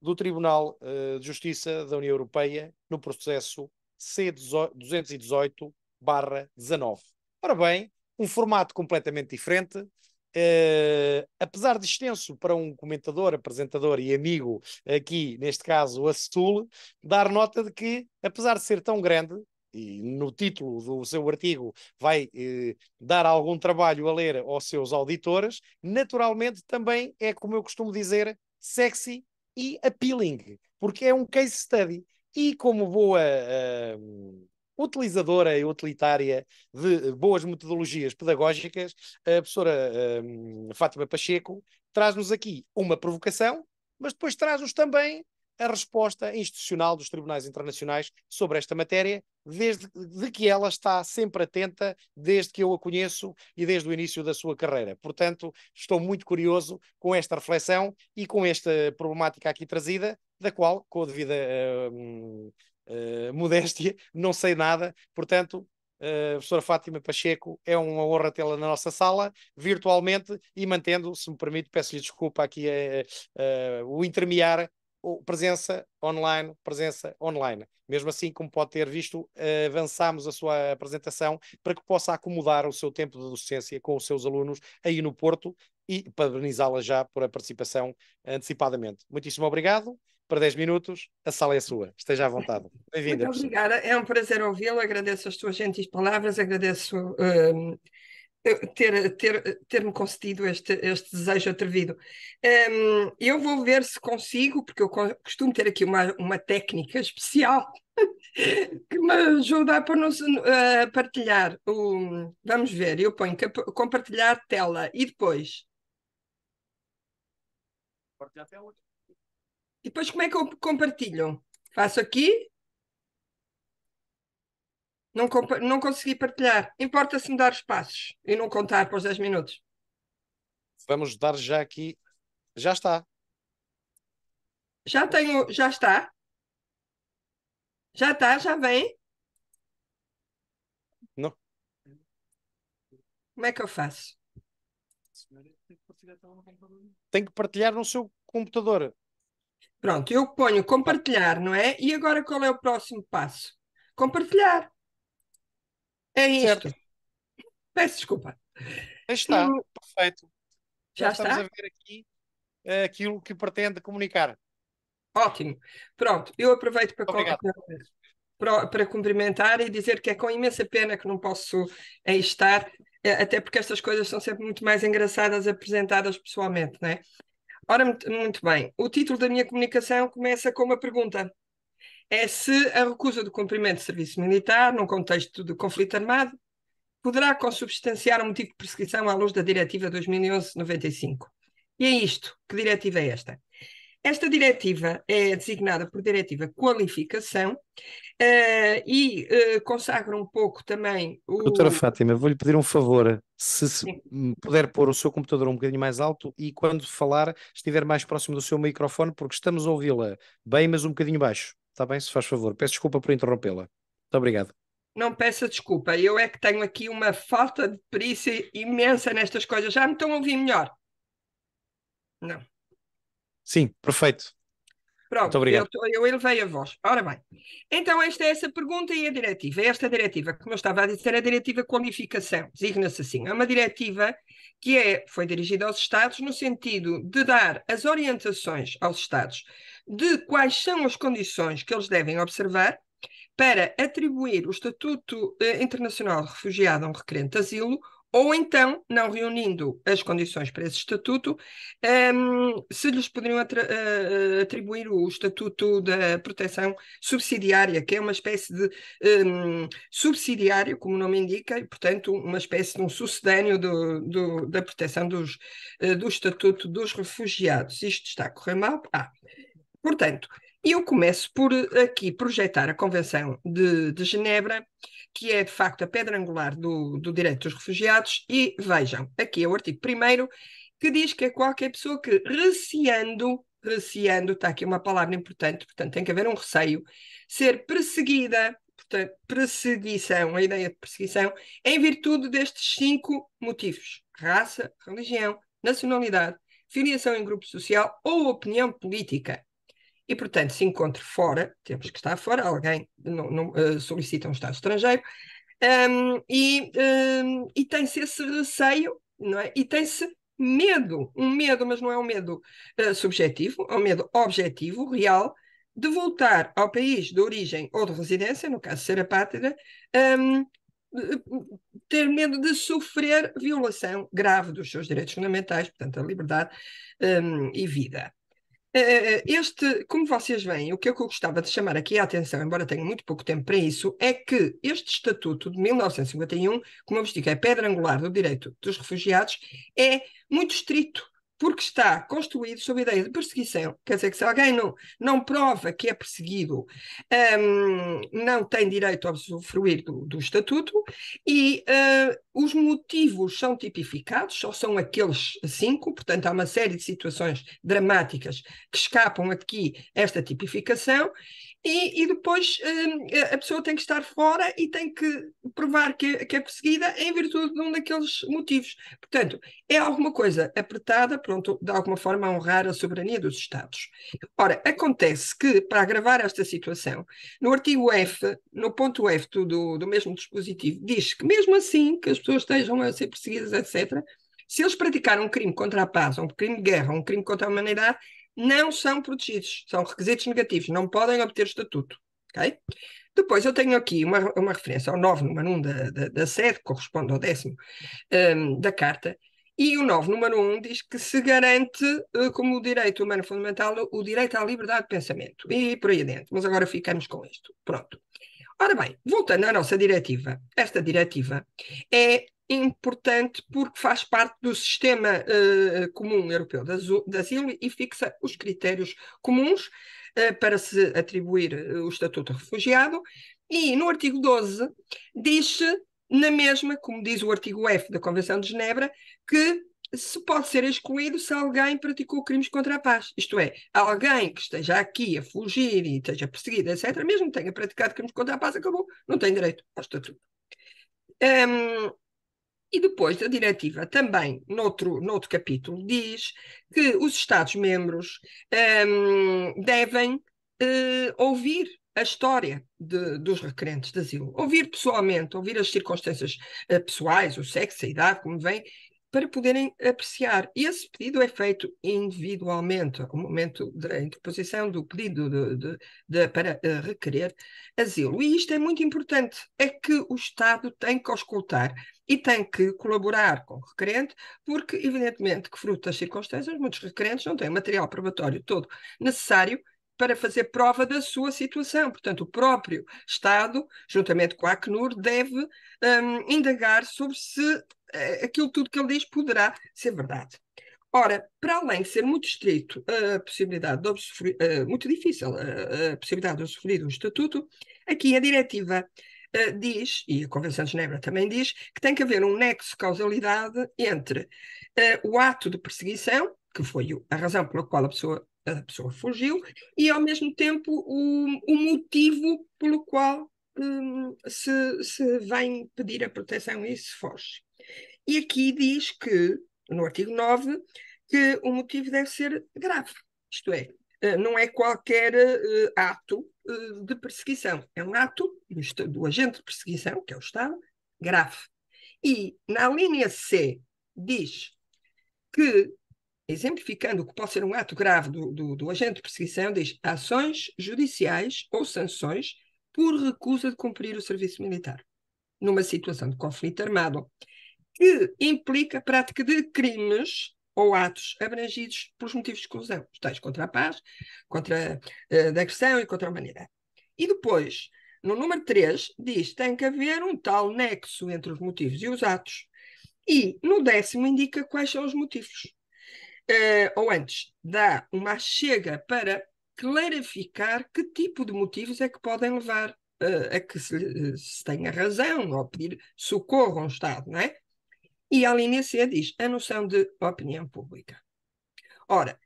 do Tribunal de Justiça da União Europeia no processo C218/19. Ora bem, um formato completamente diferente, apesar de extenso para um comentador, apresentador e amigo, aqui neste caso a Sul, dar nota de que, apesar de ser tão grande, e no título do seu artigo vai dar algum trabalho a ler aos seus auditores, naturalmente também é, como eu costumo dizer, sexy e appealing, porque é um case study. E como boa utilizadora e utilitária de boas metodologias pedagógicas, a professora Fátima Pacheco traz-nos aqui uma provocação, mas depois traz-nos também a resposta institucional dos tribunais internacionais sobre esta matéria, desde de que ela está sempre atenta, desde que eu a conheço e desde o início da sua carreira. Portanto, estou muito curioso com esta reflexão e com esta problemática aqui trazida, da qual, com a devida modéstia, não sei nada. Portanto, professora Fátima Pacheco, é uma honra tê-la na nossa sala, virtualmente, e mantendo, se me permite, peço-lhe desculpa aqui o intermear, presença online. Mesmo assim, como pode ter visto, avançamos a sua apresentação para que possa acomodar o seu tempo de docência com os seus alunos aí no Porto, e parabenizá-la já por a participação antecipadamente. Muitíssimo obrigado. Para 10 minutos, a sala é sua. Esteja à vontade. Bem-vinda, Muito obrigada. É um prazer ouvi-lo. Agradeço as tuas gentis palavras. Agradeço ter-me concedido este desejo atrevido. Eu vou ver se consigo, porque eu costumo ter aqui uma técnica especial que me ajuda a partilhar. Vamos ver, eu ponho compartilhar tela e depois. Partilhar tela. E depois como é que eu compartilho? Faço aqui. Não consegui partilhar. Importa-se me dar os passos e não contar para os 10 minutos. Vamos dar já aqui. Já está. Já tenho, já está. Já está, já vem. Não. Como é que eu faço? Tem que partilhar no seu computador. Pronto, eu ponho compartilhar, não é? E agora qual é o próximo passo? Compartilhar. É isto. Certo. Peço desculpa. Aí está. Perfeito. Já Já estamos está? a ver aqui aquilo que pretende comunicar. Ótimo. Pronto, eu aproveito Obrigado. para cumprimentar e dizer que é com imensa pena que não posso aí estar, até porque estas coisas são sempre muito mais engraçadas apresentadas pessoalmente, não é? Ora, muito bem. O título da minha comunicação começa com uma pergunta. É se a recusa do cumprimento de serviço militar, num contexto de conflito armado, poderá consubstanciar um motivo de perseguição à luz da Diretiva 2011-95. E é isto. Que diretiva é esta? Esta diretiva é designada por Diretiva Qualificação e consagra um pouco também o... Doutora Fátima, vou-lhe pedir um favor, se puder pôr o seu computador um bocadinho mais alto e quando falar estiver mais próximo do seu microfone, porque estamos a ouvi-la bem, mas um bocadinho baixo. Está bem, se faz favor. Peço desculpa por interrompê-la. Muito obrigado. Não peça desculpa, eu é que tenho aqui uma falta de perícia imensa nestas coisas. Já me estão a ouvir melhor? Não. Sim, perfeito. Pronto, muito obrigado. eu elevei a voz. Ora bem, então esta é essa pergunta e a diretiva. Esta diretiva, como eu estava a dizer, é a diretiva Qualificação, designa-se assim. É uma diretiva que foi dirigida aos Estados no sentido de dar as orientações aos Estados de quais são as condições que eles devem observar para atribuir o Estatuto Internacional de Refugiado a um requerente de asilo, ou então, não reunindo as condições para esse estatuto, se lhes poderiam atribuir o Estatuto da Proteção Subsidiária, que é uma espécie de subsidiário, como o nome indica, e, portanto, uma espécie de um sucedâneo da proteção do Estatuto dos Refugiados. Isto está a correr mal? Portanto, eu começo por aqui projetar a Convenção de Genebra, que é de facto a pedra angular do direito dos refugiados, e vejam, aqui é o artigo 1º, que diz que é qualquer pessoa que receando, está aqui uma palavra importante, portanto tem que haver um receio, ser perseguida, portanto, perseguição, a ideia de perseguição, em virtude destes 5 motivos: raça, religião, nacionalidade, filiação em grupo social ou opinião política. E, portanto, se encontre fora, temos que estar fora, alguém solicita um Estado estrangeiro, e tem-se esse receio, não é? E tem-se medo, mas não é um medo subjetivo, é um medo objetivo, real, de voltar ao país de origem ou de residência, no caso de ser apátrida, ter medo de sofrer violação grave dos seus direitos fundamentais, portanto, a liberdade e vida. Como vocês veem, o que eu gostava de chamar aqui a atenção, embora tenha muito pouco tempo para isso, é que este Estatuto de 1951, como eu vos digo, é a pedra angular do direito dos refugiados, é muito estrito, porque está construído sob a ideia de perseguição. Quer dizer que se alguém não prova que é perseguido, não tem direito a usufruir do Estatuto, e os motivos são tipificados, só são aqueles 5, portanto há uma série de situações dramáticas que escapam aqui esta tipificação, e depois a pessoa tem que estar fora e tem que provar que é perseguida em virtude de um daqueles motivos. Portanto, é alguma coisa apertada, pronto, de alguma forma a honrar a soberania dos Estados. Ora, acontece que, para agravar esta situação, no artigo F, no ponto F do mesmo dispositivo, diz que mesmo assim que as pessoas estejam a ser perseguidas, etc., se eles praticaram um crime contra a paz, um crime de guerra, um crime contra a humanidade, não são protegidos, são requisitos negativos, não podem obter estatuto. Okay? Depois eu tenho aqui uma referência ao 9, número 1 da sede, que corresponde ao 10º da Carta, e o 9, número 1, diz que se garante como direito humano fundamental o direito à liberdade de pensamento, e por aí adiante, mas agora ficamos com isto. Pronto. Ora bem, voltando à nossa diretiva, esta diretiva é importante porque faz parte do sistema comum europeu de asilo e fixa os critérios comuns para se atribuir o estatuto de refugiado, e no artigo 12 diz-se, na mesma, como diz o artigo F da Convenção de Genebra, que se pode ser excluído se alguém praticou crimes contra a paz. Isto é, alguém que esteja aqui a fugir e esteja perseguido, etc., mesmo que tenha praticado crimes contra a paz, acabou, não tem direito ao estatuto. E depois a diretiva também, noutro capítulo, diz que os Estados-membros devem ouvir a história dos requerentes de asilo, ouvir pessoalmente, ouvir as circunstâncias pessoais, o sexo, a idade, como vem, para poderem apreciar. E esse pedido é feito individualmente, ao momento da interposição do pedido para requerer asilo. E isto é muito importante, é que o Estado tem que auscultar e tem que colaborar com o requerente, porque, evidentemente, que fruto das circunstâncias, muitos requerentes não têm o material probatório todo necessário para fazer prova da sua situação. Portanto, o próprio Estado, juntamente com a Acnur, deve indagar sobre se aquilo tudo que ele diz poderá ser verdade. Ora, para além de ser muito estrito a possibilidade de usufruir, muito difícil a possibilidade de usufruir do Estatuto, aqui a diretiva diz, e a Convenção de Genebra também diz, que tem que haver um nexo de causalidade entre o ato de perseguição, que foi a razão pela qual a pessoa fugiu, e ao mesmo tempo o motivo pelo qual se vem pedir a proteção e se foge. E aqui diz que, no artigo 9, que o motivo deve ser grave. Isto é, não é qualquer ato de perseguição. É um ato do agente de perseguição, que é o Estado, grave. E na linha C diz que, exemplificando o que pode ser um ato grave do agente de perseguição, diz ações judiciais ou sanções por recusa de cumprir o serviço militar, numa situação de conflito armado, que implica a prática de crimes ou atos abrangidos pelos motivos de exclusão, tais contra a paz, contra a agressão e contra a humanidade. E depois, no número 3, diz que tem que haver um tal nexo entre os motivos e os atos. E no 10º indica quais são os motivos. Ou antes, dá uma chega para clarificar que tipo de motivos é que podem levar a que se tenha razão ou pedir socorro a um Estado, não é? E a linha C diz a noção de opinião pública. Ora,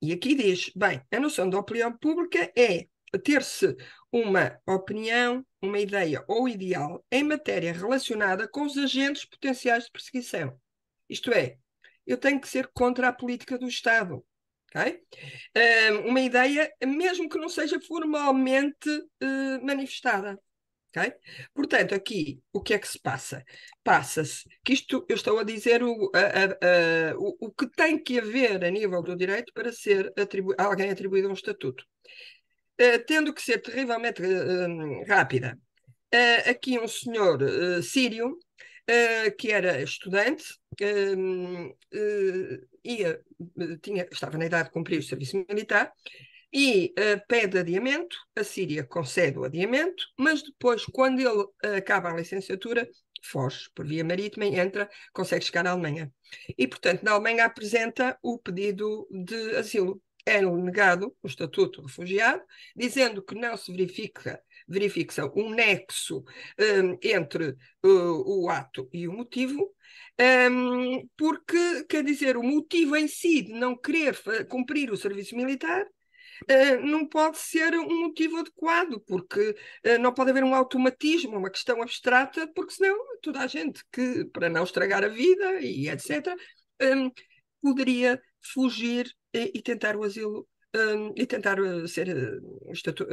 e aqui diz, bem, a noção de opinião pública é ter-se uma opinião, uma ideia ou ideal em matéria relacionada com os agentes potenciais de perseguição. Isto é, eu tenho que ser contra a política do Estado. Okay? Uma ideia, mesmo que não seja formalmente manifestada. Okay? Portanto, aqui, o que é que se passa? Passa-se, que isto eu estou a dizer o que tem que haver a nível do direito para ser alguém atribuído a um estatuto. Tendo que ser terrivelmente rápida. Aqui um senhor sírio, que era estudante, estava na idade de cumprir o serviço militar, e pede adiamento, a Síria concede o adiamento, mas depois, quando ele acaba a licenciatura, foge por via marítima e consegue chegar à Alemanha. E, portanto, na Alemanha apresenta o pedido de asilo. É-lhe negado o estatuto de refugiado, dizendo que não se verifica um nexo entre o ato e o motivo, porque, quer dizer, o motivo em si de não querer cumprir o serviço militar não pode ser um motivo adequado, porque não pode haver um automatismo, uma questão abstrata, porque senão toda a gente que, para não estragar a vida e etc., poderia fugir e tentar o asilo e tentar ser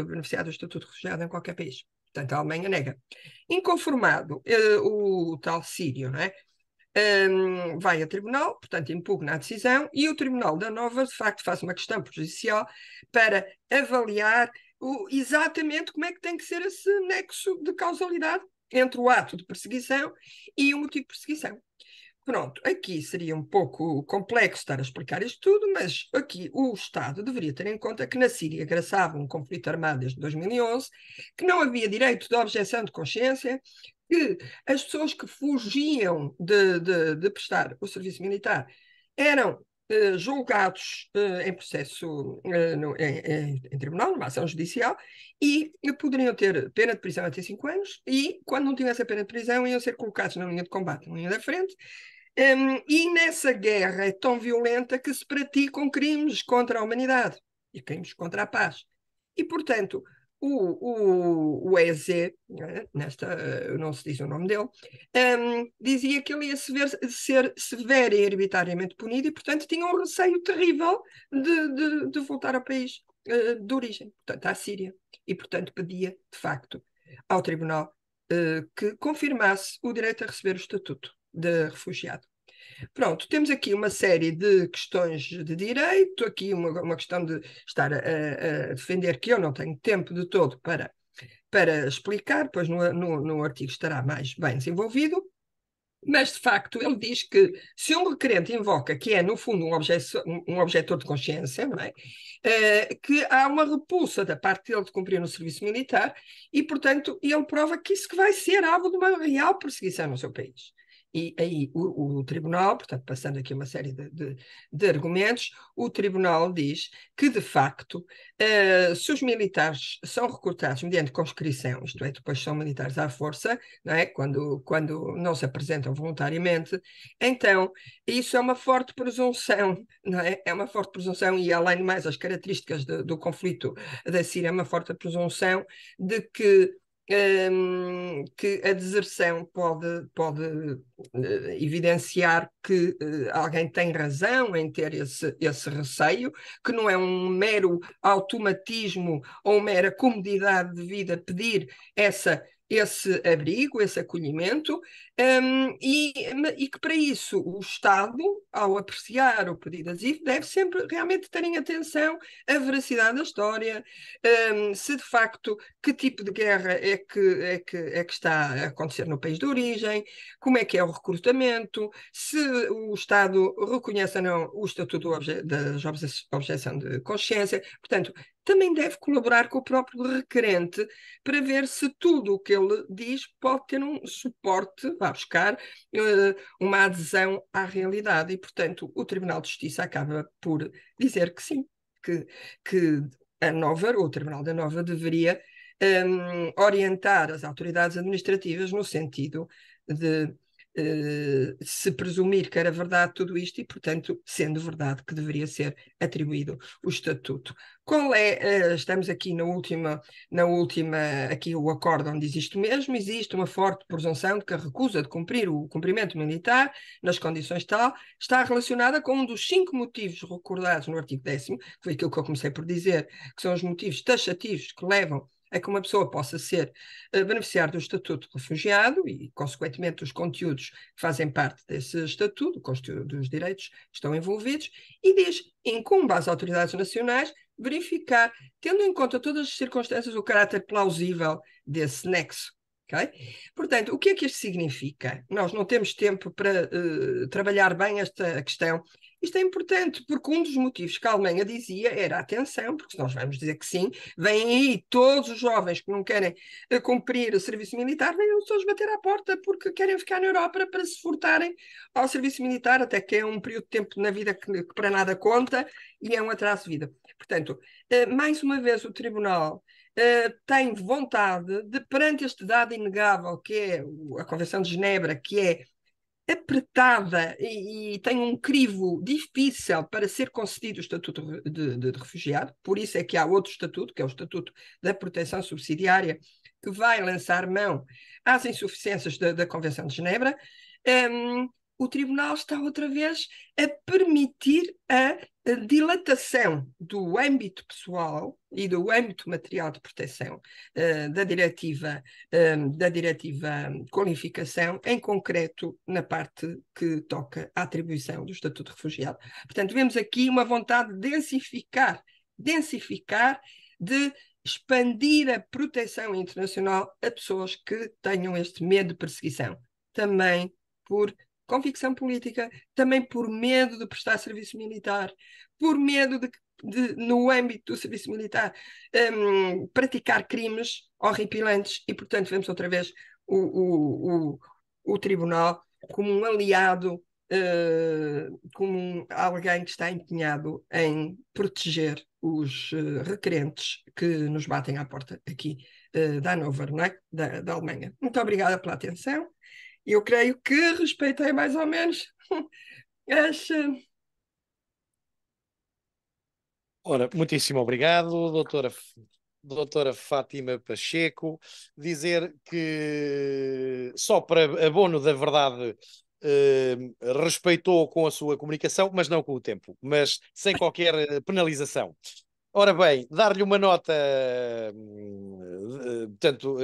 beneficiado do estatuto de refugiado em qualquer país. Portanto, a Alemanha nega. Inconformado, o tal sírio, não é? Vai a tribunal, portanto impugna a decisão, e o Tribunal da Nova, de facto, faz uma questão prejudicial para avaliar exatamente como é que tem que ser esse nexo de causalidade entre o ato de perseguição e o motivo de perseguição. Pronto, aqui seria um pouco complexo estar a explicar isto tudo, mas aqui o Estado deveria ter em conta que na Síria graçava um conflito armado desde 2011, que não havia direito de objeção de consciência, que as pessoas que fugiam de prestar o serviço militar eram julgados em processo em tribunal, numa ação judicial, e poderiam ter pena de prisão até 5 anos, e quando não tivessem pena de prisão iam ser colocados na linha de combate, na linha da frente. E nessa guerra é tão violenta que se praticam crimes contra a humanidade e crimes contra a paz. E, portanto, o EZ, não se diz o nome dele, dizia que ele ia ser severo e hereditariamente punido e, portanto, tinha um receio terrível de voltar ao país de origem, portanto, à Síria. E, portanto, pedia, de facto, ao tribunal que confirmasse o direito a receber o estatuto de refugiado. Pronto, temos aqui uma série de questões de direito, aqui uma questão de estar a defender, que eu não tenho tempo de todo para explicar, pois no artigo estará mais bem desenvolvido, mas de facto ele diz que se um requerente invoca, que é no fundo um objetor de consciência, não é? Que há uma repulsa da parte dele de cumprir no serviço militar e, portanto, ele prova que isso que vai ser alvo de uma real perseguição no seu país. E aí o tribunal, portanto, passando aqui uma série de argumentos, o tribunal diz que, de facto, se os militares são recrutados mediante conscrição, isto é, depois são militares à força, não é? Quando não se apresentam voluntariamente, então isso é uma forte presunção, não é? É uma forte presunção, e além de mais as características do conflito da Síria, é uma forte presunção de que a deserção pode evidenciar que alguém tem razão em ter esse receio, que não é um mero automatismo ou mera comodidade de vida pedir esse abrigo, esse acolhimento, e que para isso o Estado, ao apreciar o pedido de asilo, deve sempre realmente ter em atenção a veracidade da história, se de facto que tipo de guerra é que está a acontecer no país de origem, como é que é o recrutamento, se o Estado reconhece ou não o estatuto da objeção de consciência. Portanto, também deve colaborar com o próprio requerente para ver se tudo o que ele diz pode ter um suporte, vá buscar uma adesão à realidade. E, portanto, o Tribunal de Justiça acaba por dizer que sim, que o Tribunal da Nova deveria orientar as autoridades administrativas no sentido de se presumir que era verdade tudo isto e, portanto, sendo verdade que deveria ser atribuído o estatuto. Estamos aqui na última, aqui o acórdão diz isto mesmo, existe uma forte presunção de que a recusa de cumprir o cumprimento militar nas condições tal está relacionada com um dos 5 motivos recordados no artigo 10º, que foi aquilo que eu comecei por dizer, que são os motivos taxativos que levam a que uma pessoa possa ser beneficiar do Estatuto de Refugiado e, consequentemente, os conteúdos que fazem parte desse Estatuto, o conteúdo dos direitos que estão envolvidos, e diz, incumbe às autoridades nacionais verificar, tendo em conta todas as circunstâncias, o caráter plausível desse nexo. Okay? Portanto, o que é que isto significa? Nós não temos tempo para trabalhar bem esta questão. Isto é importante, porque um dos motivos que a Alemanha dizia era atenção, porque se nós vamos dizer que sim, vêm aí todos os jovens que não querem cumprir o serviço militar, vêm as pessoas bater à porta porque querem ficar na Europa para se furtarem ao serviço militar, até que é um período de tempo na vida que para nada conta e é um atraso de vida. Portanto, mais uma vez o Tribunal tem vontade de, perante este dado inegável que é a Convenção de Genebra, que é apertada e tem um crivo difícil para ser concedido o estatuto de refugiado, por isso é que há outro estatuto, que é o Estatuto da Proteção Subsidiária, que vai lançar mão às insuficiências da Convenção de Genebra. O Tribunal está outra vez a permitir a dilatação do âmbito pessoal e do âmbito material de proteção da diretiva qualificação, em concreto na parte que toca à atribuição do Estatuto de Refugiado. Portanto, vemos aqui uma vontade de densificar, de expandir a proteção internacional a pessoas que tenham este medo de perseguição. Também por convicção política, também por medo de prestar serviço militar, por medo de no âmbito do serviço militar, praticar crimes horripilantes e, portanto, vemos outra vez o Tribunal como um aliado, como alguém que está empenhado em proteger os requerentes que nos batem à porta aqui da Hannover, não é? da Alemanha. Muito obrigada pela atenção. Eu creio que respeitei mais ou menos as... Ora, muitíssimo obrigado, doutora Fátima Pacheco. Dizer que, só para abono da verdade, respeitou com a sua comunicação, mas não com o tempo, mas sem qualquer penalização. Ora bem, dar-lhe uma nota, portanto,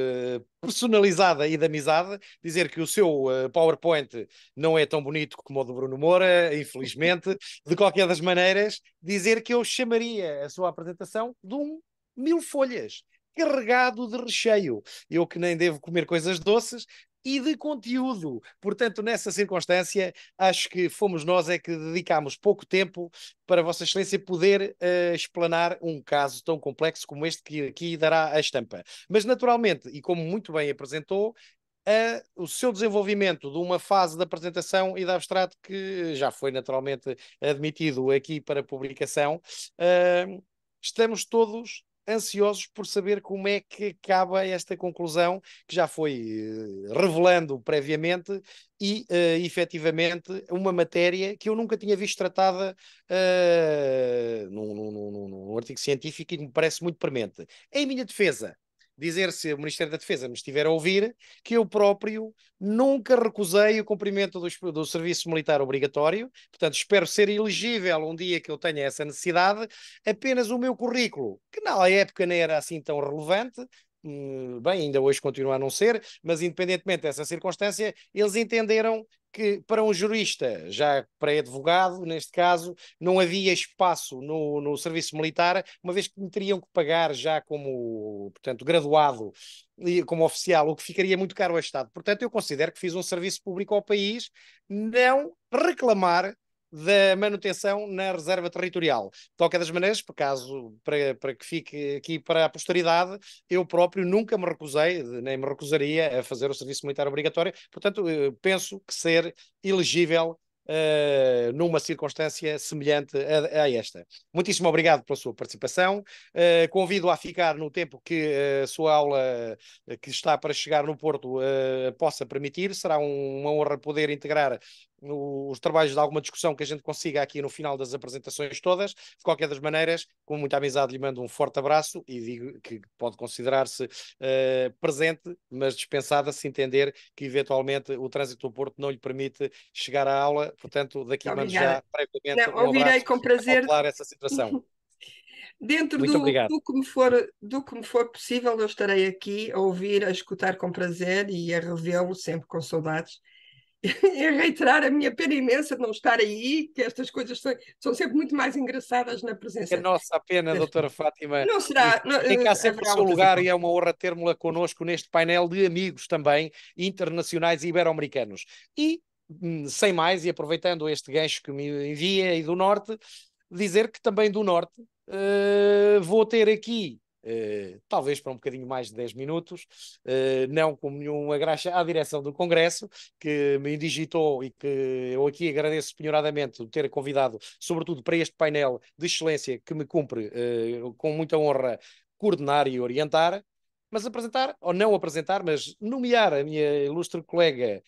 personalizada e de amizade, dizer que o seu PowerPoint não é tão bonito como o do Bruno Moura, infelizmente. De qualquer das maneiras, dizer que eu chamaria a sua apresentação de 1000 folhas, carregado de recheio. Eu que nem devo comer coisas doces, e de conteúdo. Portanto, nessa circunstância, acho que fomos nós é que dedicámos pouco tempo para Vossa Excelência poder explanar um caso tão complexo como este que aqui dará a estampa. Mas, naturalmente, e como muito bem apresentou, o seu desenvolvimento de uma fase de apresentação e de abstrato que já foi naturalmente admitido aqui para publicação, estamos todos ansiosos por saber como é que acaba esta conclusão que já foi revelando previamente e, efetivamente, uma matéria que eu nunca tinha visto tratada num artigo científico e me parece muito premente. Em minha defesa, dizer, se o Ministério da Defesa me estiver a ouvir, que eu próprio nunca recusei o cumprimento do serviço militar obrigatório, portanto espero ser elegível um dia que eu tenha essa necessidade. Apenas o meu currículo, que na época não era assim tão relevante, bem, ainda hoje continua a não ser, mas independentemente dessa circunstância, eles entenderam que para um jurista, já pré-advogado, neste caso, não havia espaço no serviço militar, uma vez que me teriam que pagar já como, portanto, graduado e como oficial, o que ficaria muito caro ao Estado. Portanto, eu considero que fiz um serviço público ao país, não reclamar da manutenção na reserva territorial. De qualquer das maneiras, por caso, para que fique aqui para a posteridade, eu próprio nunca me recusei, nem me recusaria a fazer o serviço militar obrigatório, portanto, penso que ser elegível numa circunstância semelhante a esta. Muitíssimo obrigado pela sua participação. Convido a ficar no tempo que a sua aula que está para chegar no Porto possa permitir. Será uma honra poder integrar os trabalhos de alguma discussão que a gente consiga aqui no final das apresentações todas. De qualquer das maneiras, com muita amizade, lhe mando um forte abraço e digo que pode considerar-se presente, mas dispensada se entender que eventualmente o trânsito do Porto não lhe permite chegar à aula. Portanto, daqui mando já previamente ouvirei com prazer essa situação. Dentro Muito obrigado. do que me for possível, eu estarei aqui a ouvir, a escutar com prazer e a revê-lo sempre com saudades. E reiterar a minha pena imensa de não estar aí, que estas coisas são sempre muito mais engraçadas na É presença. nossa pena, doutora Fátima. Não será, Tem cá sempre o haverá seu outras lugar e hipóteses. é uma honra ter-me-la connosco neste painel de amigos também, internacionais e ibero-americanos. E, sem mais, e aproveitando este gancho que me envia e do Norte, dizer que também do Norte vou ter aqui, talvez para um bocadinho mais de 10 minutos, não como nenhuma graxa à direção do Congresso, que me digitou e que eu aqui agradeço penhoradamente de ter convidado, sobretudo para este painel de excelência que me cumpre com muita honra coordenar e orientar, mas apresentar, ou não apresentar, mas nomear a minha ilustre colega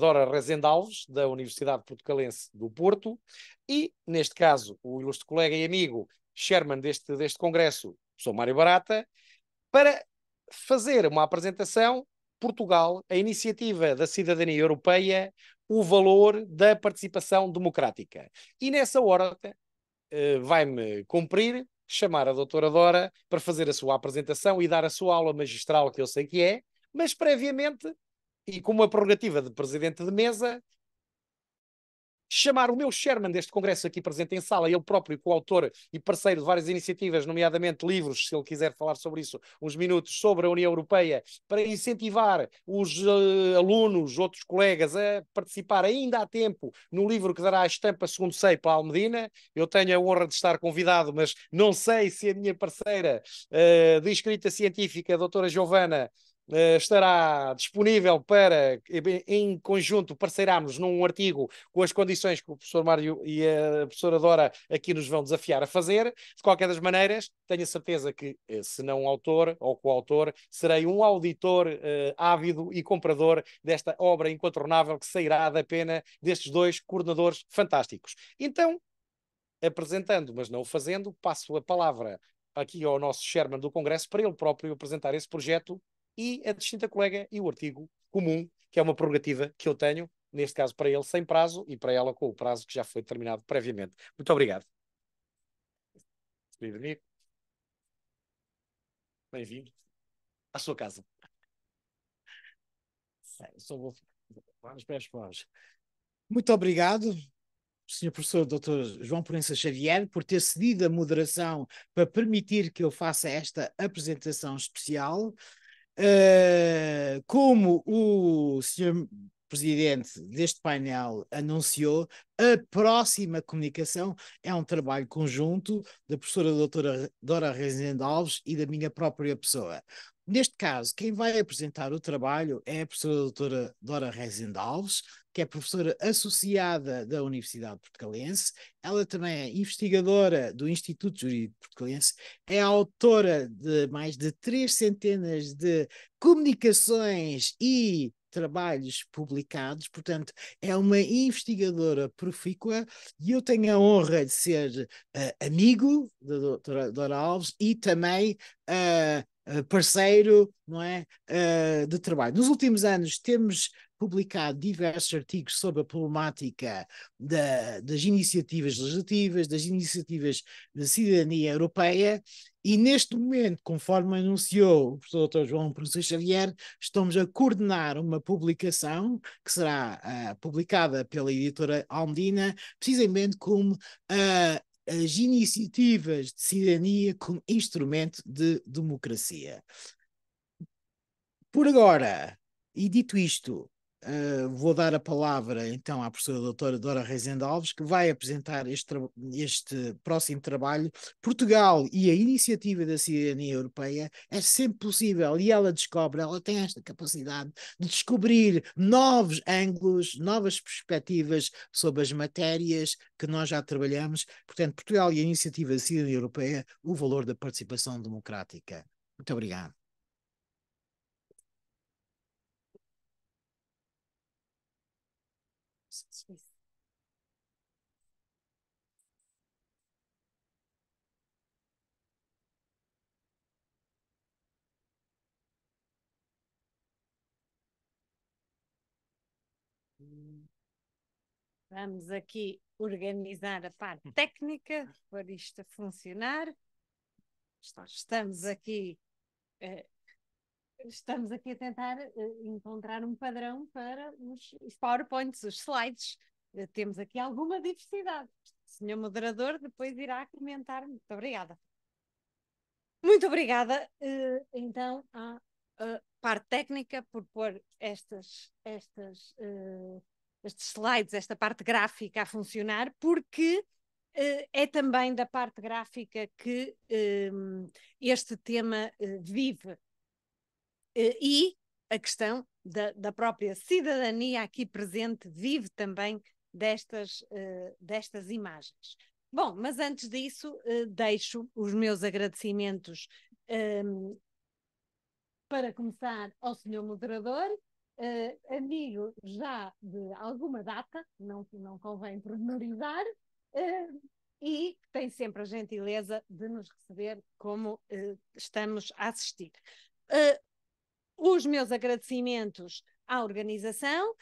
Dora Rezende Alves, da Universidade Portucalense do Porto, e, neste caso, o ilustre colega e amigo chairman deste congresso, sou Mário Barata, para fazer uma apresentação Portugal, a iniciativa da cidadania europeia, o valor da participação democrática. E nessa hora vai-me cumprir chamar a doutora Dora para fazer a sua apresentação e dar a sua aula magistral, que eu sei que é, mas previamente, e com uma prerrogativa de presidente de mesa, chamar o meu chairman deste congresso aqui presente em sala, ele próprio coautor e parceiro de várias iniciativas, nomeadamente livros, se ele quiser falar sobre isso, uns minutos, sobre a União Europeia, para incentivar os alunos, outros colegas, a participar ainda há tempo no livro que dará a estampa segundo sei para a Almedina. Eu tenho a honra de estar convidado, mas não sei se a minha parceira de escrita científica, a doutora Giovana, estará disponível para, em conjunto, parceirarmos num artigo com as condições que o professor Mário e a professora Dora aqui nos vão desafiar a fazer. De qualquer das maneiras, tenho a certeza que, se não autor ou coautor, serei um auditor ávido e comprador desta obra incontornável que sairá da pena destes dois coordenadores fantásticos. Então, apresentando, mas não o fazendo, passo a palavra aqui ao nosso chairman do Congresso para ele próprio apresentar esse projeto e a distinta colega e o artigo comum, que é uma prerrogativa que eu tenho, neste caso para ele sem prazo e para ela com o prazo que já foi determinado previamente. Muito obrigado. Bem-vindo à sua casa. Muito obrigado, Sr. Professor Dr. João Proença Xavier, por ter cedido a moderação para permitir que eu faça esta apresentação especial. Como o Sr. Presidente deste painel anunciou, a próxima comunicação é um trabalho conjunto da professora doutora Dora Rezende Alves e da minha própria pessoa. Neste caso, quem vai apresentar o trabalho é a professora doutora Dora Rezende Alves, que é professora associada da Universidade Portucalense. Ela também é investigadora do Instituto Jurídico Portucalense, é autora de mais de 3 centenas de comunicações e trabalhos publicados, portanto, é uma investigadora profícua e eu tenho a honra de ser amigo da doutora Dora Alves e também parceiro, não é, de trabalho. Nos últimos anos temos publicado diversos artigos sobre a problemática das iniciativas legislativas, das iniciativas da cidadania europeia, e neste momento, conforme anunciou o professor Dr. João Proença Xavier, estamos a coordenar uma publicação que será publicada pela editora Almedina, precisamente como as iniciativas de cidadania como instrumento de democracia. Por agora, e dito isto, vou dar a palavra então à professora doutora Dora Rezende Alves, que vai apresentar este próximo trabalho. Portugal e a iniciativa da cidadania europeia é sempre possível, e ela tem esta capacidade de descobrir novos ângulos, novas perspectivas sobre as matérias que nós já trabalhamos. Portanto, Portugal e a iniciativa da cidadania europeia, o valor da participação democrática. Muito obrigado. Vamos aqui organizar a parte técnica para isto funcionar. estamos aqui a tentar encontrar um padrão para os PowerPoints, os slides. Temos aqui alguma diversidade. O senhor moderador depois irá comentar. Muito obrigada. Muito obrigada, então, à parte técnica por pôr estes slides, esta parte gráfica a funcionar, porque é também da parte gráfica que este tema vive. E a questão da própria cidadania aqui presente vive também destas imagens. Bom, mas antes disso, deixo os meus agradecimentos para começar ao senhor moderador, amigo já de alguma data, não convém pormenorizar, e que tem sempre a gentileza de nos receber como estamos a assistir. Os meus agradecimentos à organização,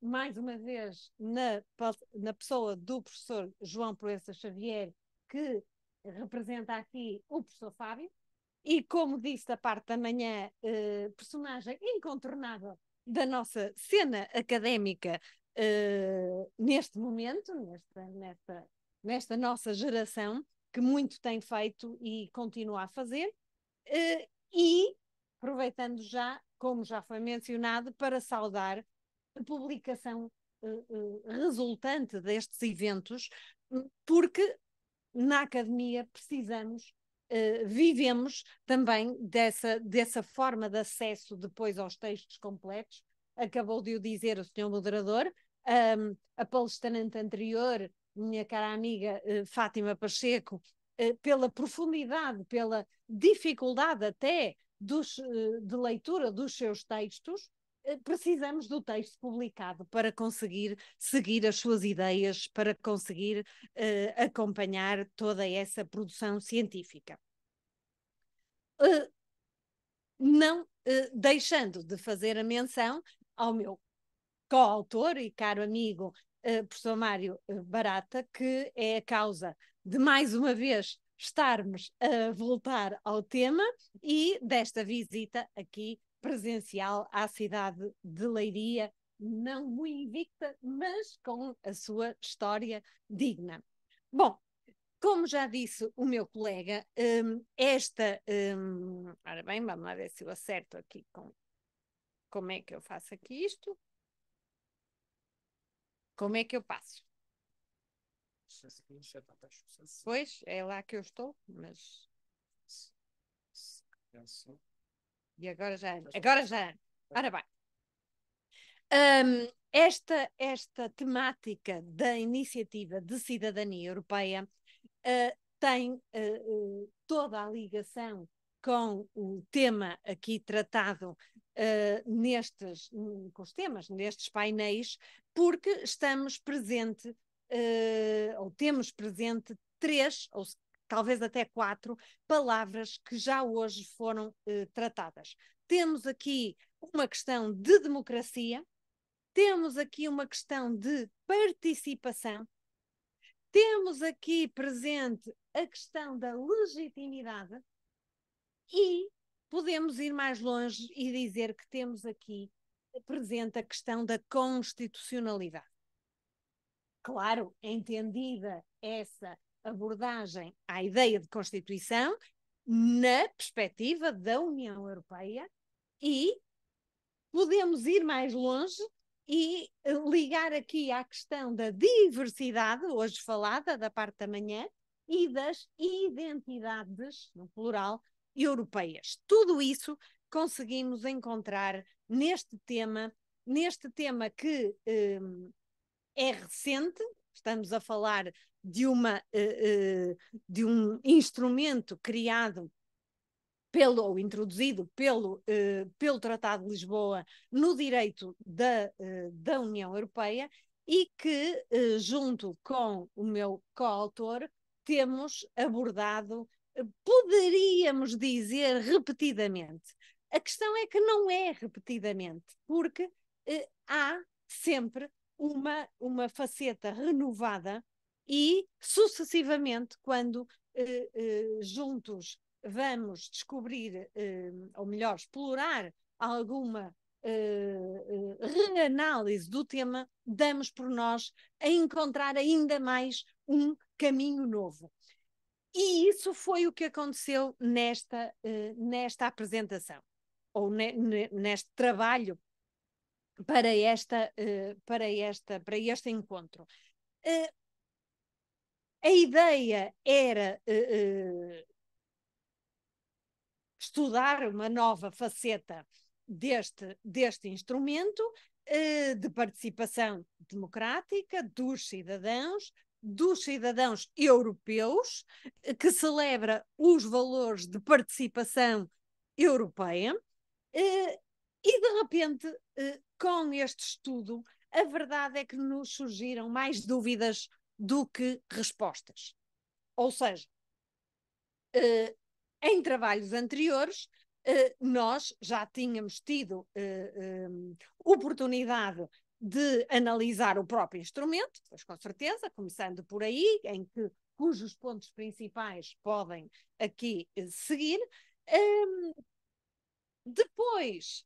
mais uma vez na pessoa do professor João Proença Xavier, que representa aqui o professor Fábio, e como disse da parte da manhã, personagem incontornável da nossa cena académica neste momento, nesta nossa geração, que muito tem feito e continua a fazer, e aproveitando já, como já foi mencionado, para saudar a publicação resultante destes eventos, porque na academia precisamos, vivemos também dessa forma de acesso depois aos textos completos. Acabou de o dizer o senhor moderador, a palestrante anterior, minha cara amiga Fátima Pacheco, pela profundidade, pela dificuldade até de leitura dos seus textos, precisamos do texto publicado para conseguir seguir as suas ideias, para conseguir acompanhar toda essa produção científica. Não deixando de fazer a menção ao meu coautor e caro amigo professor Mário Barata, que é a causa de mais uma vez estarmos a voltar ao tema e desta visita aqui presencial à cidade de Leiria, não muito invicta, mas com a sua história digna. Bom, como já disse o meu colega, ora bem, vamos lá ver se eu acerto aqui como é que eu faço aqui isto. Como é que eu passo? Pois, é lá que eu estou, mas... E agora já... Ora bem. Esta temática da iniciativa de cidadania europeia tem toda a ligação com o tema aqui tratado com os temas nestes painéis, porque estamos presente, ou temos presente 3, ou talvez até 4 palavras que já hoje foram tratadas. Temos aqui uma questão de democracia, temos aqui uma questão de participação, temos aqui presente a questão da legitimidade e podemos ir mais longe e dizer que temos aqui presente a questão da constitucionalidade. Claro, entendida essa abordagem à ideia de Constituição na perspectiva da União Europeia, e podemos ir mais longe e ligar aqui à questão da diversidade, hoje falada, da parte da manhã, e das identidades, no plural, europeias. Tudo isso conseguimos encontrar neste tema que é recente. Estamos a falar de um instrumento criado ou introduzido pelo Tratado de Lisboa no direito da União Europeia, e que, junto com o meu coautor, temos abordado, poderíamos dizer, repetidamente. A questão é que não é repetidamente, porque há sempre uma faceta renovada e, sucessivamente, quando juntos vamos descobrir, ou melhor, explorar alguma reanálise do tema, damos por nós a encontrar ainda mais um caminho novo. E isso foi o que aconteceu nesta apresentação, ou neste trabalho para este encontro. A ideia era estudar uma nova faceta deste instrumento de participação democrática dos cidadãos europeus, que celebra os valores de participação europeia, e de repente, com este estudo, a verdade é que nos surgiram mais dúvidas do que respostas. Ou seja, em trabalhos anteriores, nós já tínhamos tido oportunidade de analisar o próprio instrumento, pois com certeza, começando por aí, cujos pontos principais podem aqui seguir. Depois,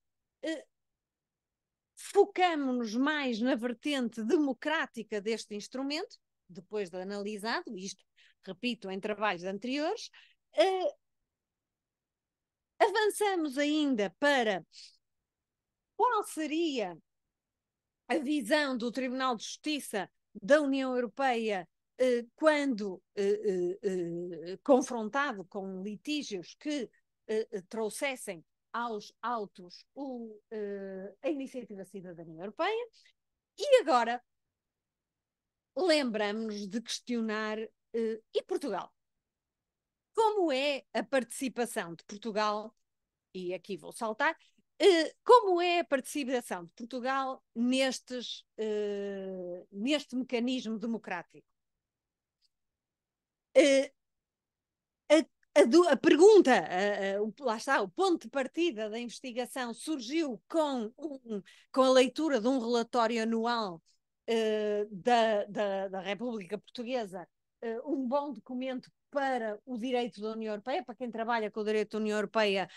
focamos-nos mais na vertente democrática deste instrumento, depois de analisado, isto, repito, em trabalhos anteriores. Avançamos ainda para qual seria a visão do Tribunal de Justiça da União Europeia quando confrontado com litígios que trouxessem aos autos a Iniciativa Cidadania Europeia. E agora lembramos-nos de questionar e Portugal? Como é a participação de Portugal, e aqui vou saltar, como é a participação de Portugal neste mecanismo democrático? A pergunta, lá está, o ponto de partida da investigação surgiu com a leitura de um relatório anual da República Portuguesa, um bom documento para o direito da União Europeia. Para quem trabalha com o direito da União Europeia,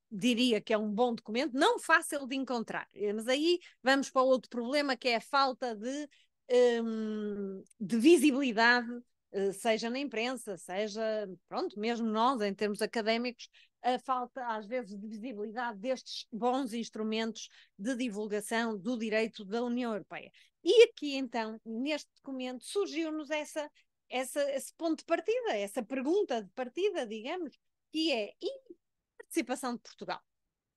diria que é um bom documento, não fácil de encontrar, mas aí vamos para outro problema, que é a falta de visibilidade, seja na imprensa, seja, pronto, mesmo nós, em termos académicos, a falta, às vezes, de visibilidade destes bons instrumentos de divulgação do direito da União Europeia. E aqui, então, neste documento, surgiu-nos esse ponto de partida, essa pergunta de partida, digamos, que é: e a participação de Portugal?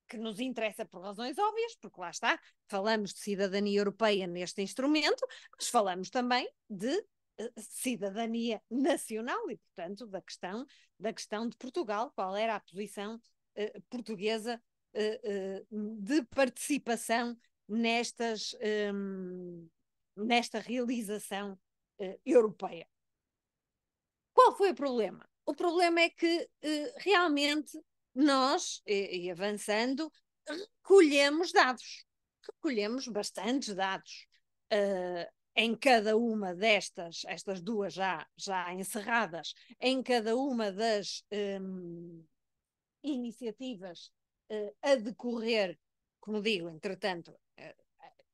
Que nos interessa por razões óbvias, porque lá está, falamos de cidadania europeia neste instrumento, mas falamos também de cidadania nacional e, portanto, da questão de Portugal, qual era a posição portuguesa de participação nesta realização europeia. Qual foi o problema? O problema é que realmente nós, e avançando, recolhemos recolhemos bastantes dados em cada uma estas duas já encerradas, em cada uma das iniciativas a decorrer, como digo, entretanto,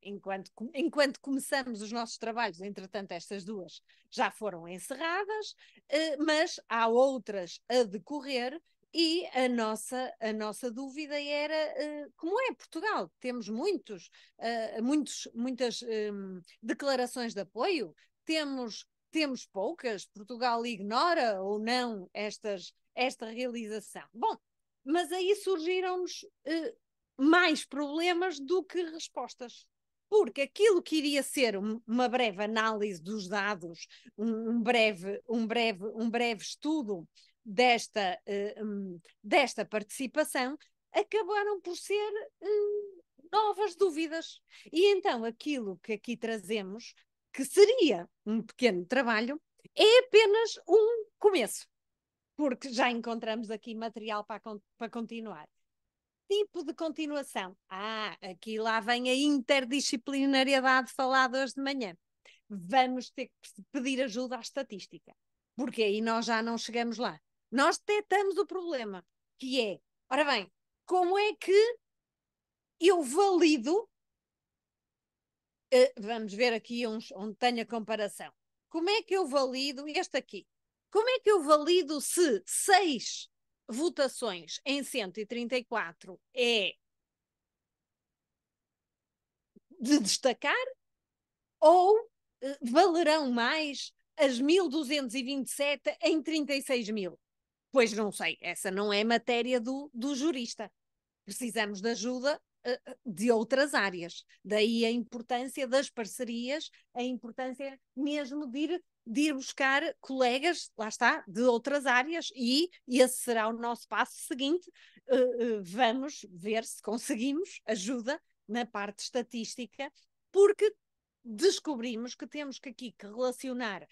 enquanto começamos os nossos trabalhos, entretanto, estas duas já foram encerradas, mas há outras a decorrer. E a nossa dúvida era como é Portugal? Temos muitas declarações de apoio, temos poucas, Portugal ignora ou não esta realização. Bom, mas aí surgiram-nos mais problemas do que respostas, porque aquilo que iria ser uma breve análise dos dados, um breve estudo desta participação, acabaram por ser novas dúvidas. E então aquilo que aqui trazemos, que seria um pequeno trabalho, é apenas um começo, porque já encontramos aqui material para continuar. Tipo de continuação. Aqui lá vem a interdisciplinariedade falada hoje de manhã. Vamos ter que pedir ajuda à estatística, porque aí nós já não chegamos lá. nós detectamos o problema, que é, ora bem, como é que eu valido, vamos ver aqui onde tenho a comparação, como é que eu valido este aqui? Como é que eu valido se 6 votações em 134 é de destacar ou valerão mais as 1.227 em 36.000? Pois não sei, essa não é matéria do jurista. Precisamos de ajuda de outras áreas. Daí a importância das parcerias, a importância mesmo de ir buscar colegas, lá está, de outras áreas, e esse será o nosso passo seguinte. Vamos ver se conseguimos ajuda na parte estatística, porque descobrimos que temos que aqui que relacionar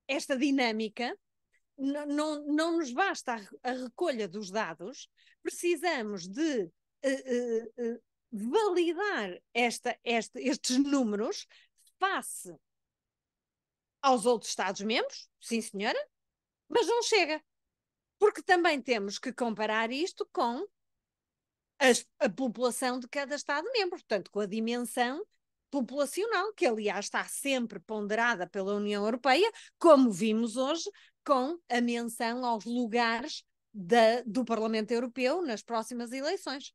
esta dinâmica. Não nos basta a recolha dos dados, precisamos de validar estes números face aos outros Estados-membros, sim senhora, mas não chega, porque também temos que comparar isto com a população de cada Estado-membro, portanto, com a dimensão populacional, que aliás está sempre ponderada pela União Europeia, como vimos hoje, com a menção aos lugares do Parlamento Europeu nas próximas eleições.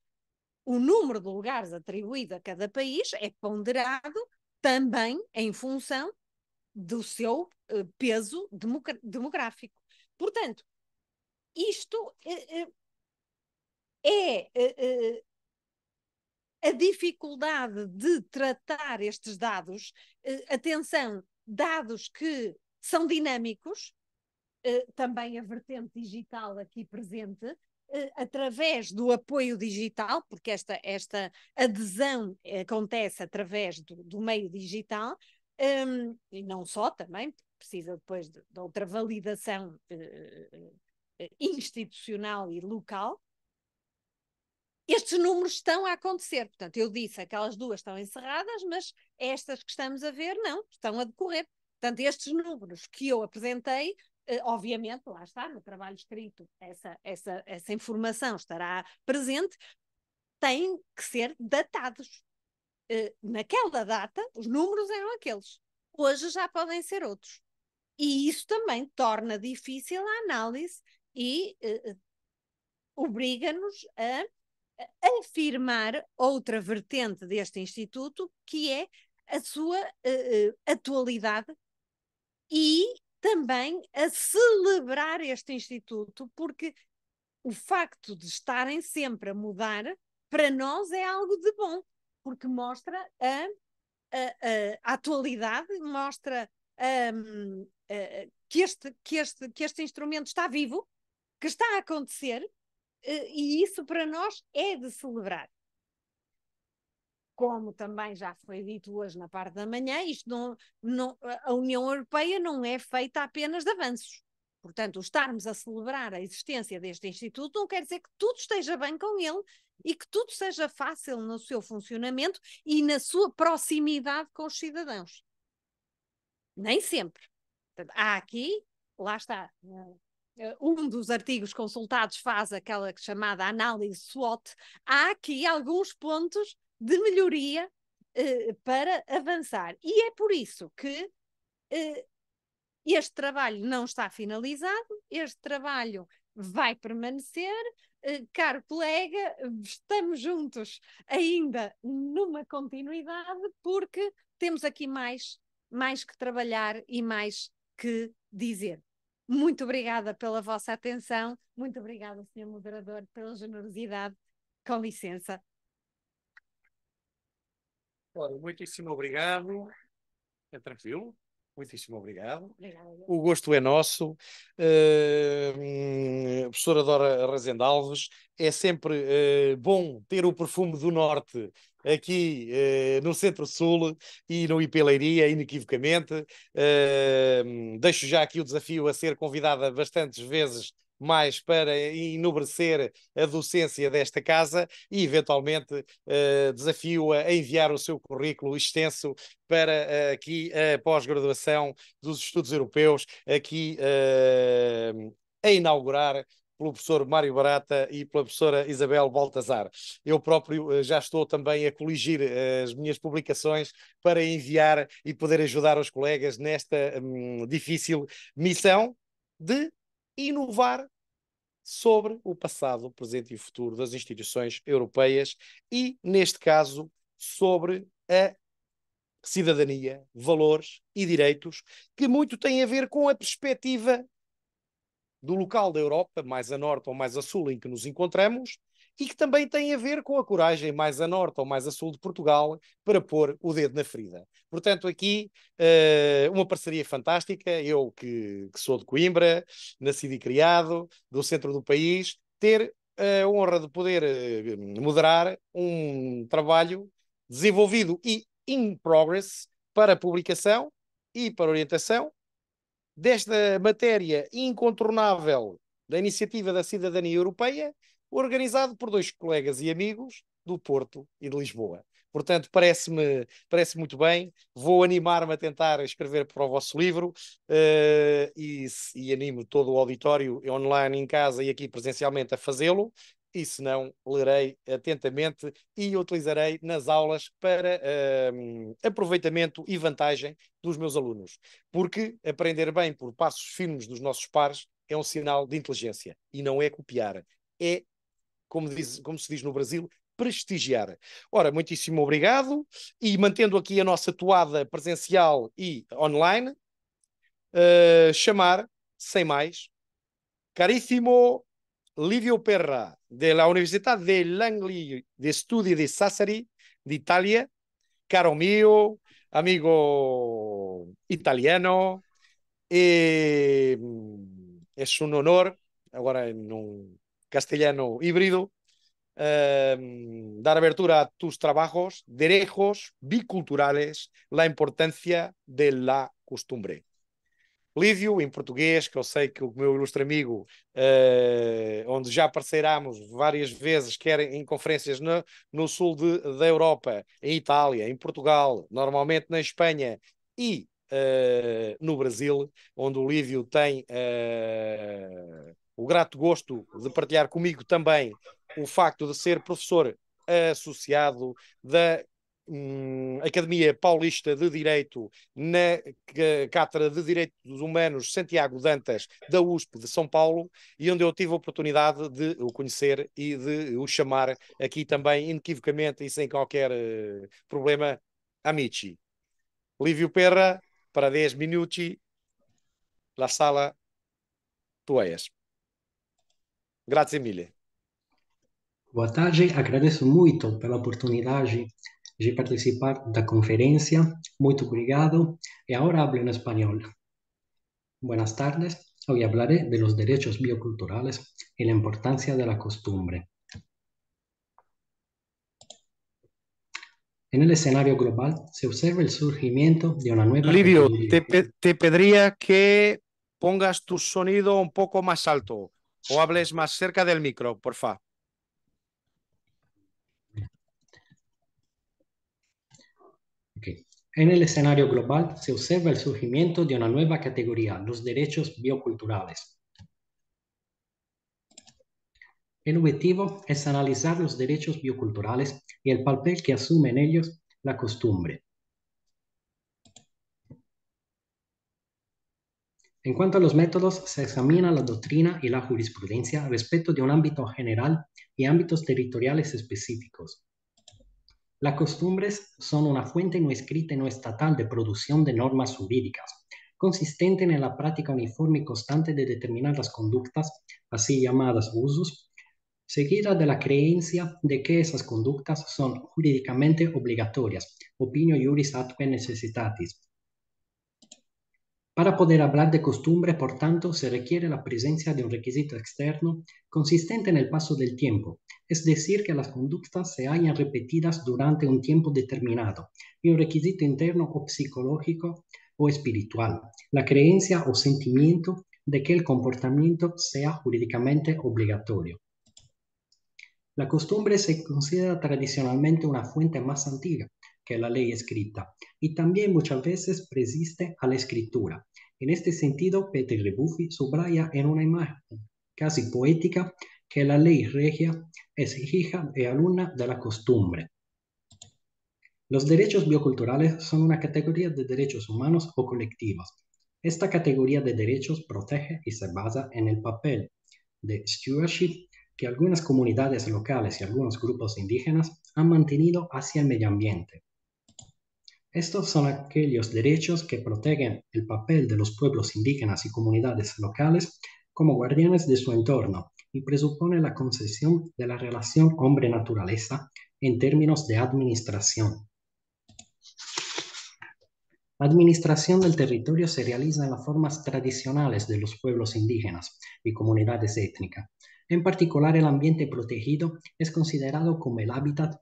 O número de lugares atribuído a cada país é ponderado também em função do seu peso demográfico. Portanto, isto é a dificuldade de tratar estes dados, atenção, dados que são dinâmicos, também a vertente digital aqui presente, através do apoio digital, porque esta adesão acontece através do meio digital, e não só, também precisa depois de outra validação institucional e local. Estes números estão a acontecer, portanto, eu disse aquelas duas estão encerradas, mas estas que estamos a ver não, estão a decorrer. Portanto, estes números que eu apresentei, obviamente, lá está, no trabalho escrito, essa informação estará presente, têm que ser datados. Naquela data, os números eram aqueles. Hoje já podem ser outros. E isso também torna difícil a análise e obriga-nos a afirmar outra vertente deste instituto, que é a sua atualidade, e também a celebrar este instituto, porque o facto de estarem sempre a mudar, para nós é algo de bom, porque mostra a atualidade, mostra que este instrumento está vivo, que está a acontecer, e isso para nós é de celebrar. Como também já foi dito hoje na parte da manhã, a União Europeia não é feita apenas de avanços. Portanto, estarmos a celebrar a existência deste instituto não quer dizer que tudo esteja bem com ele e que tudo seja fácil no seu funcionamento e na sua proximidade com os cidadãos. Nem sempre. Portanto, há aqui, lá está, um dos artigos consultados faz aquela chamada análise SWOT. Há aqui alguns pontos de melhoria para avançar. E é por isso que este trabalho não está finalizado, este trabalho vai permanecer. Caro colega, estamos juntos ainda numa continuidade, porque temos aqui mais que trabalhar e mais que dizer. Muito obrigada pela vossa atenção, muito obrigada, Sr. Moderador, pela generosidade. Com licença. Ora, muitíssimo obrigado. É tranquilo. Muitíssimo obrigado. Obrigada. O gosto é nosso. Professora Dora Arrasende Alves, é sempre bom ter o perfume do Norte aqui no Centro-Sul e no IP Leiria, inequivocamente. Deixo já aqui o desafio a ser convidada bastantes vezes mais para enobrecer a docência desta casa e, eventualmente, desafio a enviar o seu currículo extenso para aqui a pós-graduação dos estudos europeus, aqui a inaugurar pelo professor Mário Barata e pela professora Isabel Baltazar. Eu próprio já estou também a coligir as minhas publicações para enviar e poder ajudar os colegas nesta difícil missão de inovar sobre o passado, o presente e o futuro das instituições europeias e, neste caso, sobre a cidadania, valores e direitos, que muito têm a ver com a perspectiva do local da Europa, mais a norte ou mais a sul, em que nos encontramos, e que também tem a ver com a coragem mais a norte ou mais a sul de Portugal para pôr o dedo na ferida. Portanto, aqui uma parceria fantástica, eu que sou de Coimbra, nascido e criado, do centro do país, ter a honra de poder moderar um trabalho desenvolvido e in progress para publicação e para orientação desta matéria incontornável da Iniciativa da Cidadania Europeia, organizado por dois colegas e amigos do Porto e de Lisboa. Portanto, parece-me muito bem. Vou animar-me a tentar escrever para o vosso livro e animo todo o auditório online em casa e aqui presencialmente a fazê-lo. E se não, lerei atentamente e utilizarei nas aulas para aproveitamento e vantagem dos meus alunos. Porque aprender bem por passos firmes dos nossos pares é um sinal de inteligência e não é copiar, é, como se diz no Brasil, prestigiar. Ora, muitíssimo obrigado e mantendo aqui a nossa toada presencial e online, chamar, sem mais, caríssimo Livio Perra, della Università dell'Angli di Studi di Sassari, d'Italia, caro mio, amigo italiano, e es un honor, ahora en un castellano híbrido, dar abertura a tus trabajos, derechos biculturales, la importancia de la costumbre. Lívio, em português, que eu sei que o meu ilustre amigo, onde já parceiramos várias vezes, quer em conferências no sul da Europa, em Itália, em Portugal, normalmente na Espanha e no Brasil, onde o Lívio tem o grato gosto de partilhar comigo também o facto de ser professor associado da Academia Paulista de Direito na Cátedra de Direitos Humanos Santiago Dantas da USP de São Paulo, e onde eu tive a oportunidade de o conhecer e de o chamar aqui também inequivocamente e sem qualquer problema, amici. Lívio Perra, para 10 minuti, la sala tua és. Grazie mille. Boa tarde, agradeço muito pela oportunidade de participar da conferência. Muito obrigado. E agora hablo en español. Buenas tardes. Hoy hablaré de los derechos bioculturales y la importancia de la costumbre. En el escenario global se observa el surgimiento de una nueva Livio, categoría. te pediría que pongas tu sonido un poco más alto o hables más cerca del micro, por favor. Okay. En el escenario global se observa el surgimiento de una nueva categoría, los derechos bioculturales. El objetivo es analizar los derechos bioculturales y el papel que asume en ellos la costumbre. En cuanto a los métodos, se examina la doctrina y la jurisprudencia respecto de un ámbito general y ámbitos territoriales específicos. Las costumbres son una fuente no escrita y no estatal de producción de normas jurídicas, consistente en la práctica uniforme y constante de determinar las conductas, así llamadas usos, seguida de la creencia de que esas conductas son jurídicamente obligatorias, opinio iuris atque necessitatis. Para poder hablar de costumbre, por tanto, se requiere la presencia de un requisito externo consistente en el paso del tiempo, es decir, que las conductas se hayan repetidas durante un tiempo determinado, y un requisito interno o psicológico o espiritual, la creencia o sentimiento de que el comportamiento sea jurídicamente obligatorio. La costumbre se considera tradicionalmente una fuente más antigua que la ley escrita, y también muchas veces resiste a la escritura, En este sentido, Peter Rebuffi subraya en una imagen casi poética que la ley regia es hija y alumna de la costumbre. Los derechos bioculturales son una categoría de derechos humanos o colectivos. Esta categoría de derechos protege y se basa en el papel de stewardship que algunas comunidades locales y algunos grupos indígenas han mantenido hacia el medio ambiente. Estos son aquellos derechos que protegen el papel de los pueblos indígenas y comunidades locales como guardianes de su entorno y presupone la concesión de la relación hombre-naturaleza en términos de administración. La administración del territorio se realiza en las formas tradicionales de los pueblos indígenas y comunidades étnicas. En particular, el ambiente protegido es considerado como el hábitat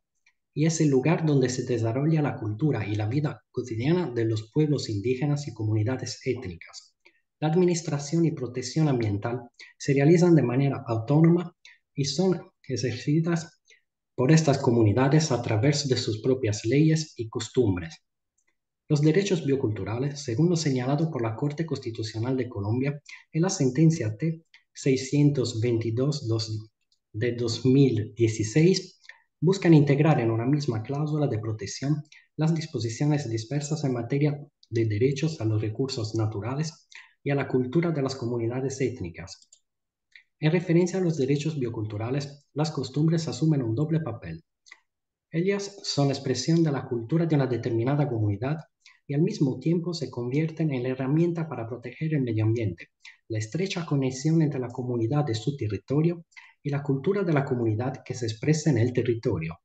y es el lugar donde se desarrolla la cultura y la vida cotidiana de los pueblos indígenas y comunidades étnicas. La administración y protección ambiental se realizan de manera autónoma y son ejercidas por estas comunidades a través de sus propias leyes y costumbres. Los derechos bioculturales, según lo señalado por la Corte Constitucional de Colombia en la sentencia T-622 de 2016, buscan integrar en una misma cláusula de protección las disposiciones dispersas en materia de derechos a los recursos naturales y a la cultura de las comunidades étnicas. En referencia a los derechos bioculturales, las costumbres asumen un doble papel. Ellas son expresión de la cultura de una determinada comunidad y al mismo tiempo se convierten en la herramienta para proteger el medio ambiente, la estrecha conexión entre la comunidad de su territorio y la cultura de la comunidad que se expresa en el territorio.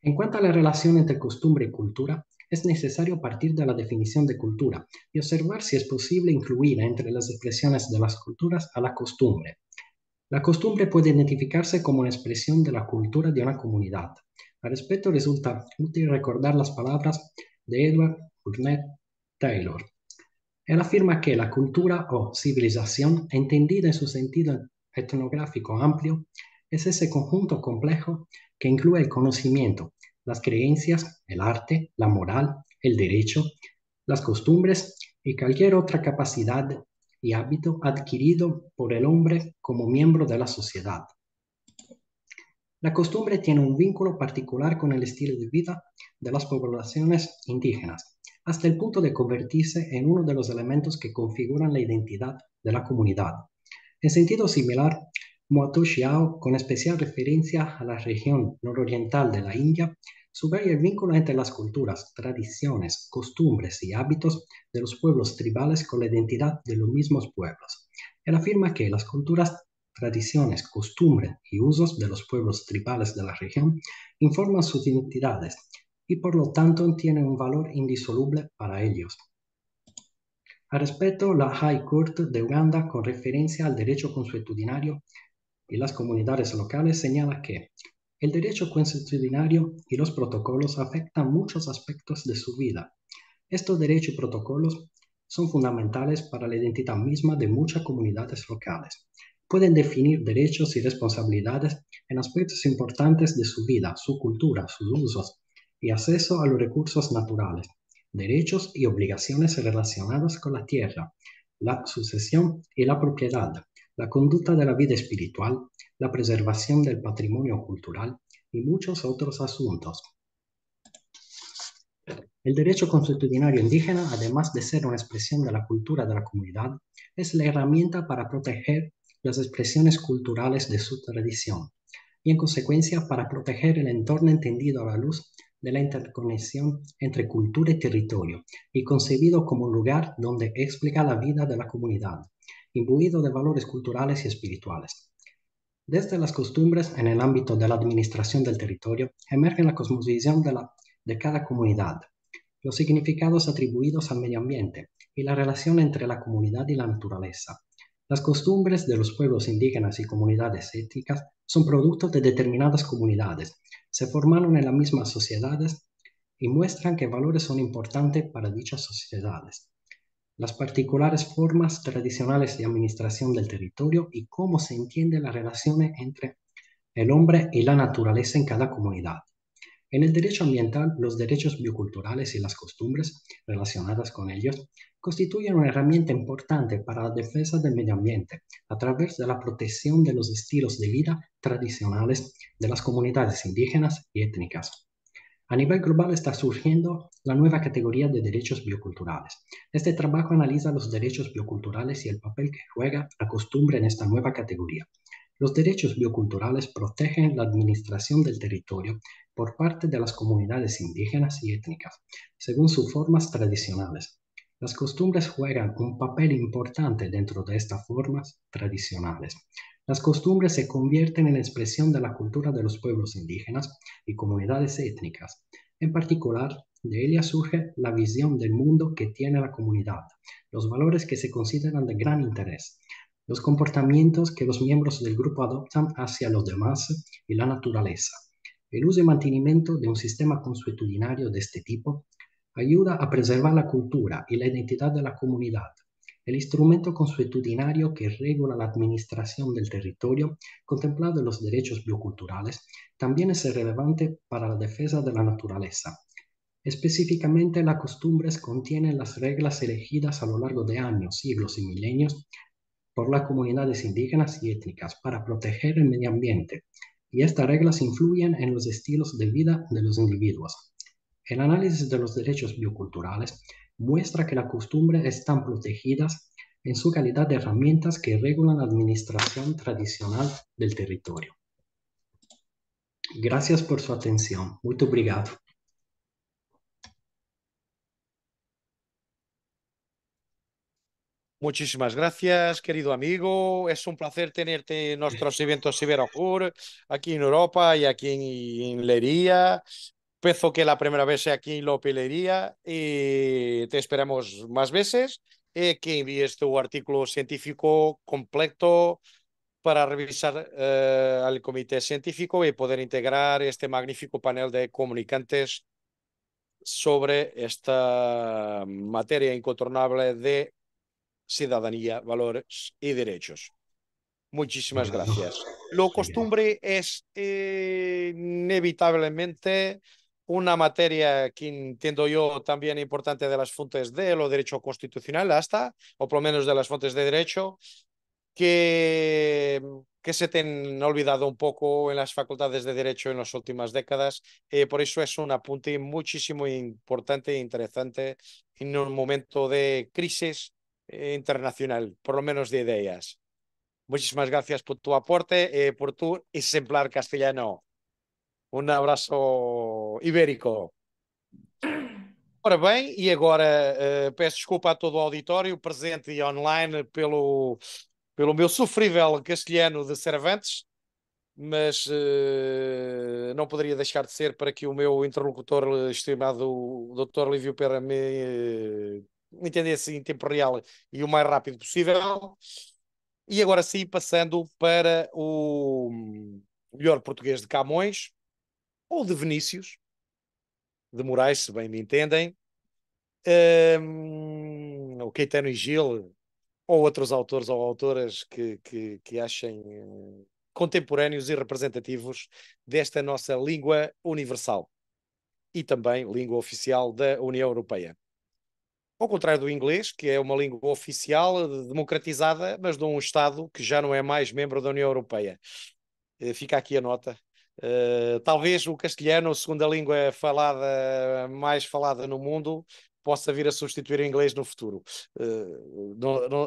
En cuanto a la relación entre costumbre y cultura, es necesario partir de la definición de cultura y observar si es posible incluir entre las expresiones de las culturas a la costumbre. La costumbre puede identificarse como una expresión de la cultura de una comunidad. Al respecto, resulta útil recordar las palabras de Edward Burnett Taylor. Él afirma que la cultura o civilización, entendida en su sentido etnográfico amplio, es ese conjunto complejo que incluye el conocimiento, las creencias, el arte, la moral, el derecho, las costumbres y cualquier otra capacidad y hábito adquirido por el hombre como miembro de la sociedad. La costumbre tiene un vínculo particular con el estilo de vida de las poblaciones indígenas, hasta el punto de convertirse en uno de los elementos que configuran la identidad de la comunidad. En sentido similar, Moato Xiao, con especial referencia a la región nororiental de la India, subraya el vínculo entre las culturas, tradiciones, costumbres y hábitos de los pueblos tribales con la identidad de los mismos pueblos. Él afirma que las culturas, tradiciones, costumbres y usos de los pueblos tribales de la región informan sus identidades y por lo tanto tienen un valor indisoluble para ellos. Al respecto, la High Court de Uganda, con referencia al derecho consuetudinario y las comunidades locales, señala que el derecho consuetudinario y los protocolos afectan muchos aspectos de su vida. Estos derechos y protocolos son fundamentales para la identidad misma de muchas comunidades locales. Pueden definir derechos y responsabilidades en aspectos importantes de su vida, su cultura, sus usos y acceso a los recursos naturales, derechos y obligaciones relacionadas con la tierra, la sucesión y la propiedad, la conducta de la vida espiritual, la preservación del patrimonio cultural y muchos otros asuntos. El derecho consuetudinario indígena, además de ser una expresión de la cultura de la comunidad, es la herramienta para proteger las expresiones culturales de su tradición y, en consecuencia, para proteger el entorno entendido a la luz de la interconexión entre cultura y territorio y concebido como un lugar donde explica la vida de la comunidad, imbuido de valores culturales y espirituales. Desde las costumbres en el ámbito de la administración del territorio emerge la cosmovisión de cada comunidad, los significados atribuidos al medio ambiente y la relación entre la comunidad y la naturaleza. Las costumbres de los pueblos indígenas y comunidades étnicas son productos de determinadas comunidades, se formaron en las mismas sociedades y muestran qué valores son importantes para dichas sociedades, las particulares formas tradicionales de administración del territorio y cómo se entiende la relación entre el hombre y la naturaleza en cada comunidad. En el derecho ambiental, los derechos bioculturales y las costumbres relacionadas con ellos constituyen una herramienta importante para la defensa del medio ambiente a través de la protección de los estilos de vida tradicionales de las comunidades indígenas y étnicas. A nivel global está surgiendo la nueva categoría de derechos bioculturales. Este trabajo analiza los derechos bioculturales y el papel que juega la costumbre en esta nueva categoría. Los derechos bioculturales protegen la administración del territorio por parte de las comunidades indígenas y étnicas, según sus formas tradicionales. Las costumbres juegan un papel importante dentro de estas formas tradicionales. Las costumbres se convierten en expresión de la cultura de los pueblos indígenas y comunidades étnicas. En particular, de ellas surge la visión del mundo que tiene la comunidad, los valores que se consideran de gran interés, los comportamientos que los miembros del grupo adoptan hacia los demás y la naturaleza. El uso y mantenimiento de un sistema consuetudinario de este tipo ayuda a preservar la cultura y la identidad de la comunidad. El instrumento consuetudinario que regula la administración del territorio, contemplado en los derechos bioculturales, también es relevante para la defensa de la naturaleza. Específicamente, las costumbres contienen las reglas elegidas a lo largo de años, siglos y milenios por las comunidades indígenas y étnicas para proteger el medio ambiente, y estas reglas influyen en los estilos de vida de los individuos. El análisis de los derechos bioculturales muestra que las costumbres están protegidas en su calidad de herramientas que regulan la administración tradicional del territorio. Gracias por su atención. Muito obrigado. Muchísimas gracias, querido amigo. Es un placer tenerte en nuestros eventos Iberojur, aquí en Europa y aquí en Leiria. Penso que la primera vez aquí en Lope Leiria y te esperamos más veces. Que envíes tu artículo científico completo para revisar al comité científico y poder integrar este magnífico panel de comunicantes sobre esta materia incontornable de ciudadanía, valores y derechos. Muchísimas gracias. Lo costumbre es inevitablemente una materia que entiendo yo también importante de las fuentes de lo derecho constitucional hasta, o por lo menos de las fuentes de derecho, que, que se te han olvidado un poco en las facultades de derecho en las últimas décadas. Por eso es un apunte muchísimo importante e interesante en un momento de crisis internacional, por lo menos de ideas. Muchísimas gracias por tu aporte, por tu ejemplar castellano. Un abraço ibérico. Ora bem, e agora peço desculpa a todo o auditório presente e online pelo meu sofrível castelhano de Cervantes, mas não poderia deixar de ser para que o meu interlocutor estimado, o Dr. Lívio Pera, me entendesse em tempo real e o mais rápido possível. E agora sim, passando para o melhor português de Camões, ou de Vinícius, de Moraes, se bem me entendem, o Caetano e Gil, ou outros autores ou autoras que achem contemporâneos e representativos desta nossa língua universal e também língua oficial da União Europeia. Ao contrário do inglês, que é uma língua oficial democratizada, mas de um Estado que já não é mais membro da União Europeia. Fica aqui a nota. Talvez o castelhano, a segunda língua falada, mais falada no mundo, possa vir a substituir o inglês no futuro.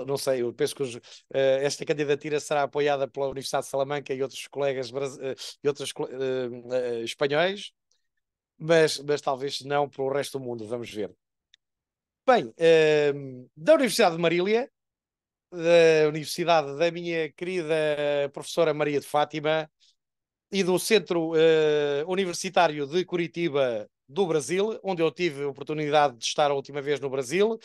Não sei, eu penso que esta candidatura será apoiada pela Universidade de Salamanca e outros colegas e outros espanhóis, mas talvez não pelo resto do mundo, vamos ver. Bem, da Universidade de Marília, da Universidade da minha querida professora Maria de Fátima e do Centro Universitário de Curitiba do Brasil, onde eu tive a oportunidade de estar a última vez no Brasil,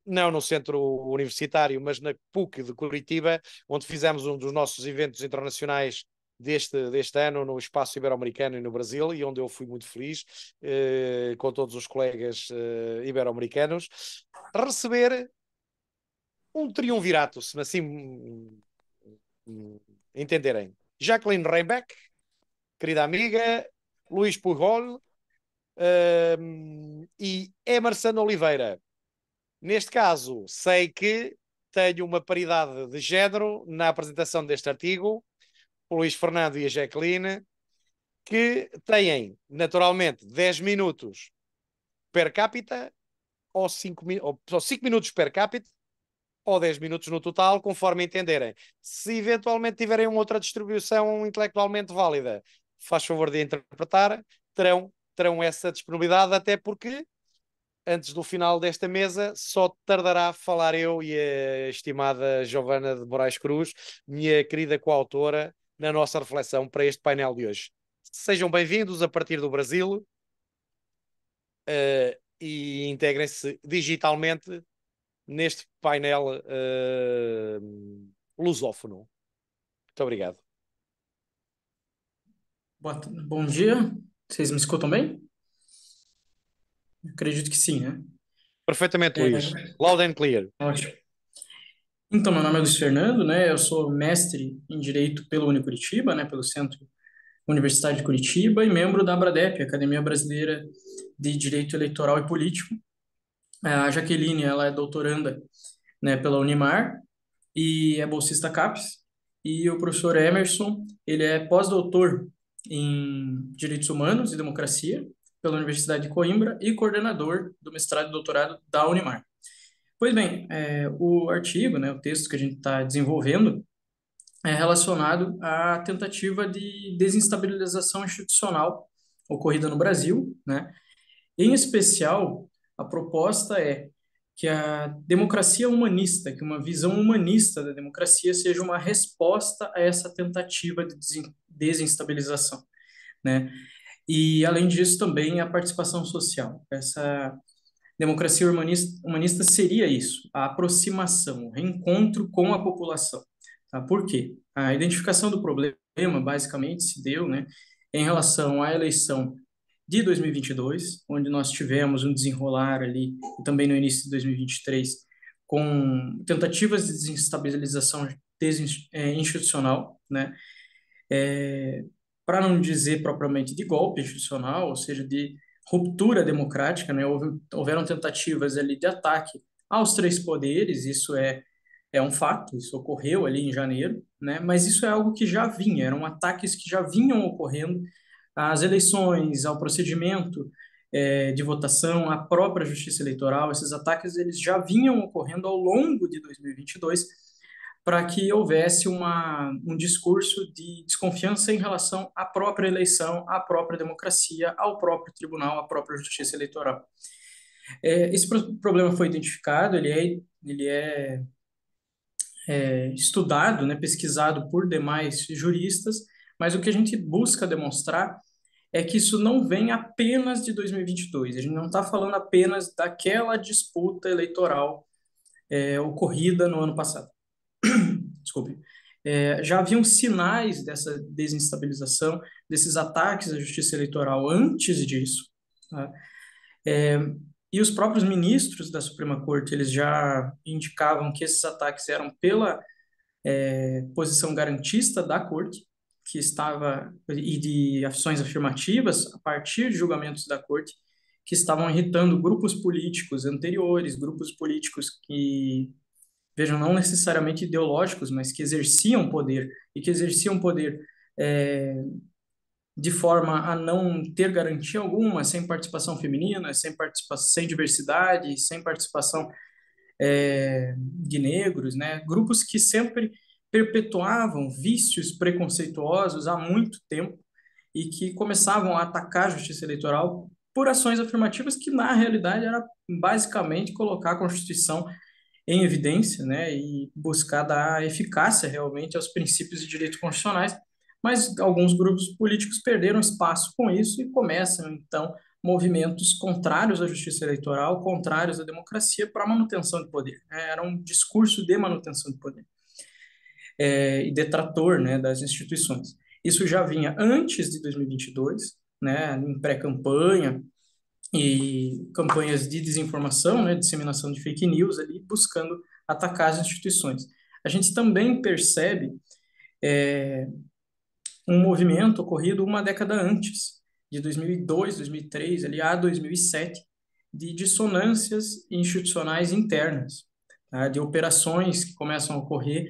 não no Centro Universitário, mas na PUC de Curitiba, onde fizemos um dos nossos eventos internacionais deste ano no Espaço Ibero-Americano e no Brasil, e onde eu fui muito feliz com todos os colegas ibero-americanos, receber um triunvirato, se assim entenderem. Jacqueline Reinbeck, querida amiga, Luís Pujol, E Emerson Oliveira. Neste caso, sei que tenho uma paridade de género na apresentação deste artigo, o Luís Fernando e a Jacqueline, que têm, naturalmente, 10 minutos per capita, ou 5 minutos per capita, ou 10 minutos no total, conforme entenderem. Se eventualmente tiverem uma outra distribuição intelectualmente válida, faz favor de interpretar, terão essa disponibilidade, até porque antes do final desta mesa só tardará a falar eu e a estimada Giovana de Moraes Cruz, minha querida coautora, na nossa reflexão para este painel de hoje. Sejam bem-vindos a partir do Brasil e integrem-se digitalmente neste painel lusófono. Muito obrigado. Bom dia, vocês me escutam bem? Acredito que sim, né? Perfeitamente, Luís. Loud and clear. Ótimo. Então, meu nome é Luís Fernando, né? Eu sou mestre em Direito pela Unicuritiba, né? Pelo Centro Universitário de Curitiba, e membro da ABRADEP, Academia Brasileira de Direito Eleitoral e Político. A Jaqueline, ela é doutoranda, né, pela Unimar e é bolsista CAPES. E o professor Emerson, ele é pós-doutor em Direitos Humanos e Democracia pela Universidade de Coimbra e coordenador do mestrado e doutorado da Unimar. Pois bem, o artigo, né, o texto que a gente está desenvolvendo, é relacionado à tentativa de desinstabilização institucional ocorrida no Brasil, né? Em especial, a proposta é que a democracia humanista, que uma visão humanista da democracia seja uma resposta a essa tentativa de desinstabilização, né? E, além disso, também a participação social. Essa democracia humanista seria isso, a aproximação, o reencontro com a população. Tá? Por quê? A identificação do problema, basicamente, se deu, né, em relação à eleição de 2022, onde nós tivemos um desenrolar ali, e também no início de 2023, com tentativas de desestabilização institucional, né, para não dizer propriamente de golpe institucional, ou seja, de ruptura democrática, né, houveram tentativas ali de ataque aos três poderes, isso é um fato, isso ocorreu ali em janeiro, né, mas isso é algo que já vinha, eram ataques que já vinham ocorrendo às eleições, ao procedimento de votação, à própria justiça eleitoral. Esses ataques eles já vinham ocorrendo ao longo de 2022 para que houvesse um discurso de desconfiança em relação à própria eleição, à própria democracia, ao próprio tribunal, à própria justiça eleitoral. Esse problema foi identificado, ele é estudado, né, pesquisado por demais juristas, mas o que a gente busca demonstrar é que isso não vem apenas de 2022. A gente não está falando apenas daquela disputa eleitoral ocorrida no ano passado. Desculpe. Já haviam sinais dessa desinstabilização, desses ataques à justiça eleitoral antes disso. Tá? E os próprios ministros da Suprema Corte, eles já indicavam que esses ataques eram pela posição garantista da Corte, que estava, e de ações afirmativas, a partir de julgamentos da Corte, que estavam irritando grupos políticos anteriores, grupos políticos que, vejam, não necessariamente ideológicos, mas que exerciam poder, e que exerciam poder de forma a não ter garantia alguma, sem participação feminina, sem diversidade, sem participação de negros, né? Grupos que sempre perpetuavam vícios preconceituosos há muito tempo e que começavam a atacar a justiça eleitoral por ações afirmativas que, na realidade, era basicamente colocar a Constituição em evidência, né, e buscar dar eficácia realmente aos princípios de direitos constitucionais, mas alguns grupos políticos perderam espaço com isso e começam, então, movimentos contrários à justiça eleitoral, contrários à democracia, para a manutenção de poder. Era um discurso de manutenção de poder e detrator, né, das instituições. Isso já vinha antes de 2022, né, em pré-campanha e campanhas de desinformação, né, disseminação de fake news ali, buscando atacar as instituições. A gente também percebe um movimento ocorrido uma década antes de 2002, 2003, ali a 2007, de dissonâncias institucionais internas, tá? De operações que começam a ocorrer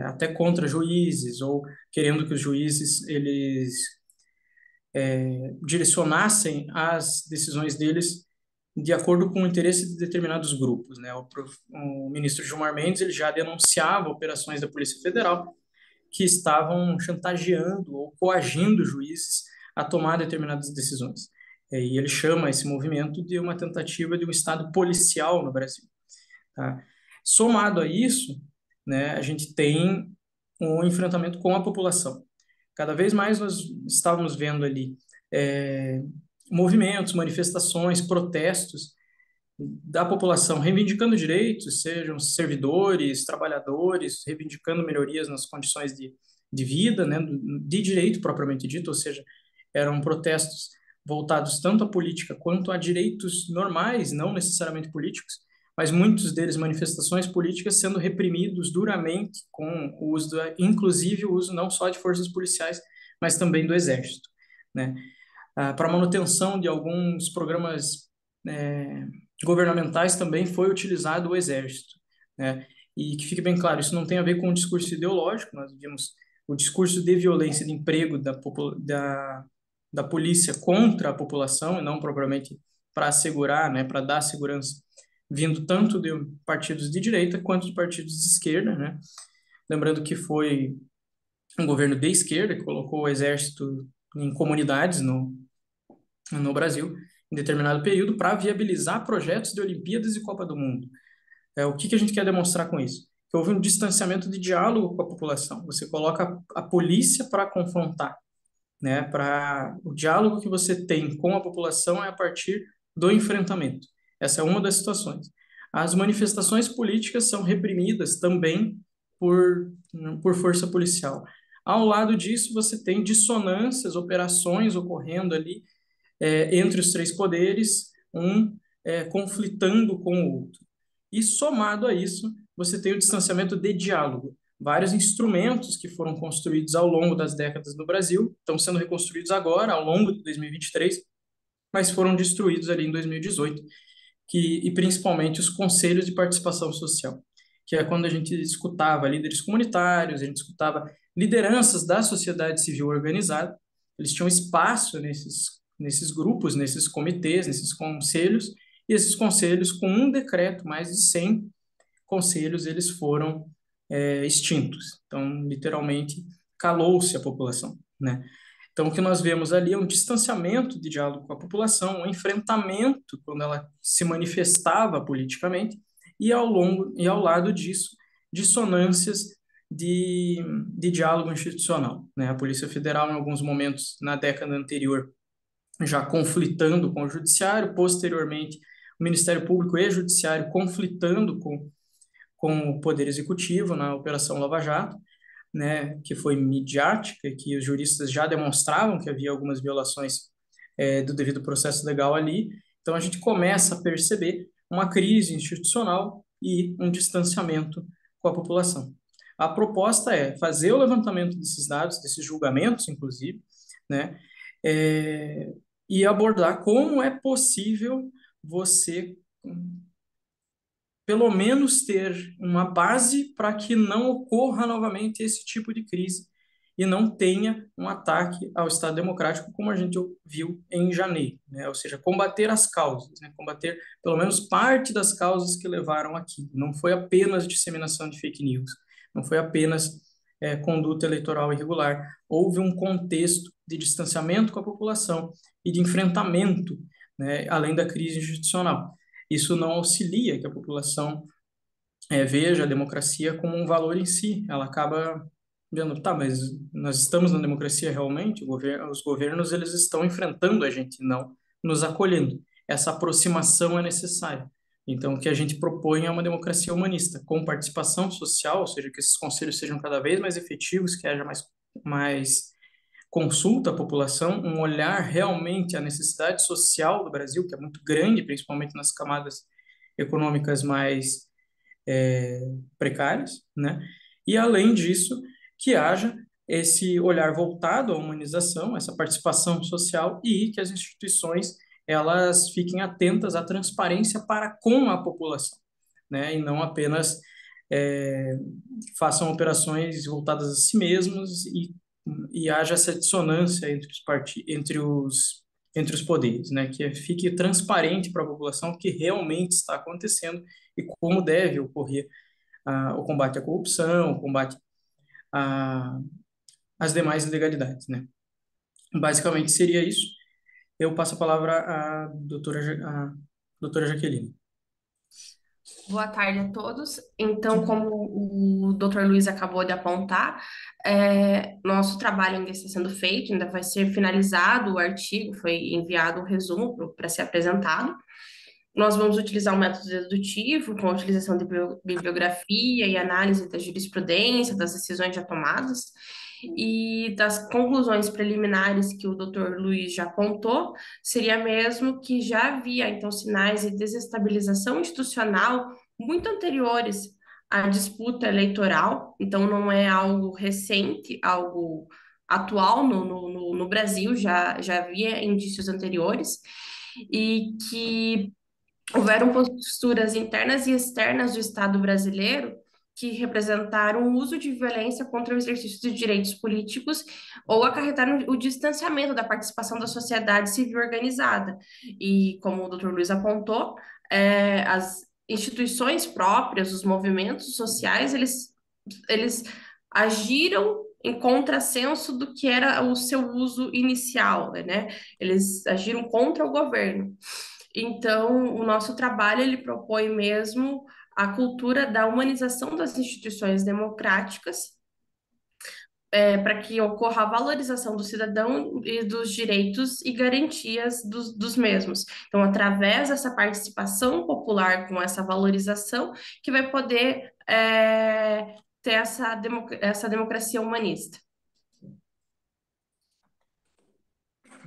até contra juízes, ou querendo que os juízes eles direcionassem as decisões deles de acordo com o interesse de determinados grupos, né? O ministro Gilmar Mendes ele já denunciava operações da Polícia Federal que estavam chantageando ou coagindo juízes a tomar determinadas decisões. E ele chama esse movimento de uma tentativa de um Estado policial no Brasil. Tá? Somado a isso, né, a gente tem um enfrentamento com a população. Cada vez mais nós estávamos vendo ali movimentos, manifestações, protestos da população reivindicando direitos, sejam servidores, trabalhadores, reivindicando melhorias nas condições de vida, né, de direito propriamente dito, ou seja, eram protestos voltados tanto à política quanto a direitos normais, não necessariamente políticos, mas muitos deles manifestações políticas sendo reprimidos duramente com o uso, inclusive o uso não só de forças policiais, mas também do exército, né, para manutenção de alguns programas governamentais também foi utilizado o exército, né? E que fique bem claro, isso não tem a ver com o discurso ideológico, nós vimos o discurso de violência de emprego da polícia contra a população, e não propriamente para assegurar, né, para dar segurança, vindo tanto de partidos de direita quanto de partidos de esquerda, né? Lembrando que foi um governo de esquerda que colocou o exército em comunidades no Brasil, em determinado período, para viabilizar projetos de Olimpíadas e Copa do Mundo. O que a gente quer demonstrar com isso? Que houve um distanciamento de diálogo com a população. Você coloca a polícia para confrontar, né? O diálogo que você tem com a população é a partir do enfrentamento. Essa é uma das situações. As manifestações políticas são reprimidas também por força policial. Ao lado disso, você tem dissonâncias, operações ocorrendo ali entre os três poderes, conflitando com o outro. E somado a isso, você tem o distanciamento de diálogo. Vários instrumentos que foram construídos ao longo das décadas no Brasil estão sendo reconstruídos agora, ao longo de 2023, mas foram destruídos ali em 2018, e principalmente os conselhos de participação social, que é quando a gente escutava líderes comunitários, a gente escutava lideranças da sociedade civil organizada, eles tinham espaço nesses grupos, nesses comitês, nesses conselhos, e esses conselhos, com um decreto, mais de 100 conselhos, eles foram extintos. Então, literalmente, calou-se a população, né? Então, o que nós vemos ali é um distanciamento de diálogo com a população, um enfrentamento quando ela se manifestava politicamente, e ao lado disso, dissonâncias de diálogo institucional, né? A Polícia Federal, em alguns momentos, na década anterior, já conflitando com o Judiciário, posteriormente, o Ministério Público e o Judiciário conflitando com o Poder Executivo na Operação Lava Jato, né, que foi midiática, que os juristas já demonstravam que havia algumas violações do devido processo legal ali. Então, a gente começa a perceber uma crise institucional e um distanciamento com a população. A proposta é fazer o levantamento desses dados, desses julgamentos, inclusive, né, e abordar como é possível você, pelo menos, ter uma base para que não ocorra novamente esse tipo de crise e não tenha um ataque ao Estado Democrático, como a gente viu em janeiro, né? Ou seja, combater as causas, né? Combater pelo menos parte das causas que levaram aqui. Não foi apenas disseminação de fake news, não foi apenas conduta eleitoral irregular. Houve um contexto de distanciamento com a população e de enfrentamento, né, além da crise institucional. Isso não auxilia que a população veja a democracia como um valor em si. Ela acaba vendo, tá, mas nós estamos na democracia realmente? Os governos eles estão enfrentando a gente, não nos acolhendo. Essa aproximação é necessária. Então, o que a gente propõe é uma democracia humanista, com participação social, ou seja, que esses conselhos sejam cada vez mais efetivos, que haja mais consulta à população, um olhar realmente à necessidade social do Brasil, que é muito grande, principalmente nas camadas econômicas mais precárias, né? E, além disso, que haja esse olhar voltado à humanização, essa participação social e que as instituições elas fiquem atentas à transparência para com a população, né? E não apenas é, façam operações voltadas a si mesmos e haja essa dissonância entre os poderes, né? Que fique transparente para a população o que realmente está acontecendo e como deve ocorrer o combate à corrupção, o combate a, às demais ilegalidades, né? Basicamente seria isso. Eu passo a palavra à doutora Jaqueline. Boa tarde a todos. Então, como o Dr. Luiz acabou de apontar, nosso trabalho ainda está sendo feito, ainda vai ser finalizado o artigo, foi enviado um resumo para ser apresentado. Nós vamos utilizar um método dedutivo, com a utilização de bibliografia e análise da jurisprudência, das decisões já tomadas, e das conclusões preliminares que o Dr. Luiz já apontou, seria mesmo que já havia, então, sinais de desestabilização institucional muito anteriores à disputa eleitoral, então não é algo recente, algo atual no Brasil, já havia indícios anteriores, e que houveram posturas internas e externas do Estado brasileiro que representaram o uso de violência contra o exercício de direitos políticos ou acarretaram o distanciamento da participação da sociedade civil organizada. E, como o Dr. Luiz apontou, as instituições próprias, os movimentos sociais, eles agiram em contrassenso do que era o seu uso inicial, né? Eles agiram contra o governo. Então, o nosso trabalho, ele propõe mesmo a cultura da humanização das instituições democráticas, para que ocorra a valorização do cidadão e dos direitos e garantias dos mesmos. Então, através dessa participação popular, com essa valorização, que vai poder ter essa democracia humanista.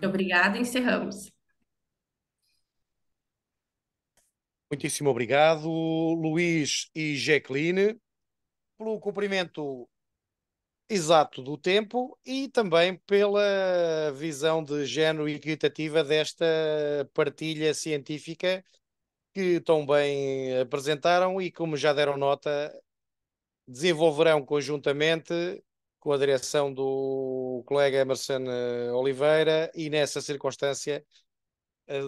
Obrigada, encerramos. Muitíssimo obrigado, Luís e Jaqueline, pelo cumprimento exato do tempo e também pela visão de género equitativa desta partilha científica que tão bem apresentaram e, como já deram nota, desenvolverão conjuntamente com a direção do colega Emerson Oliveira e, nessa circunstância,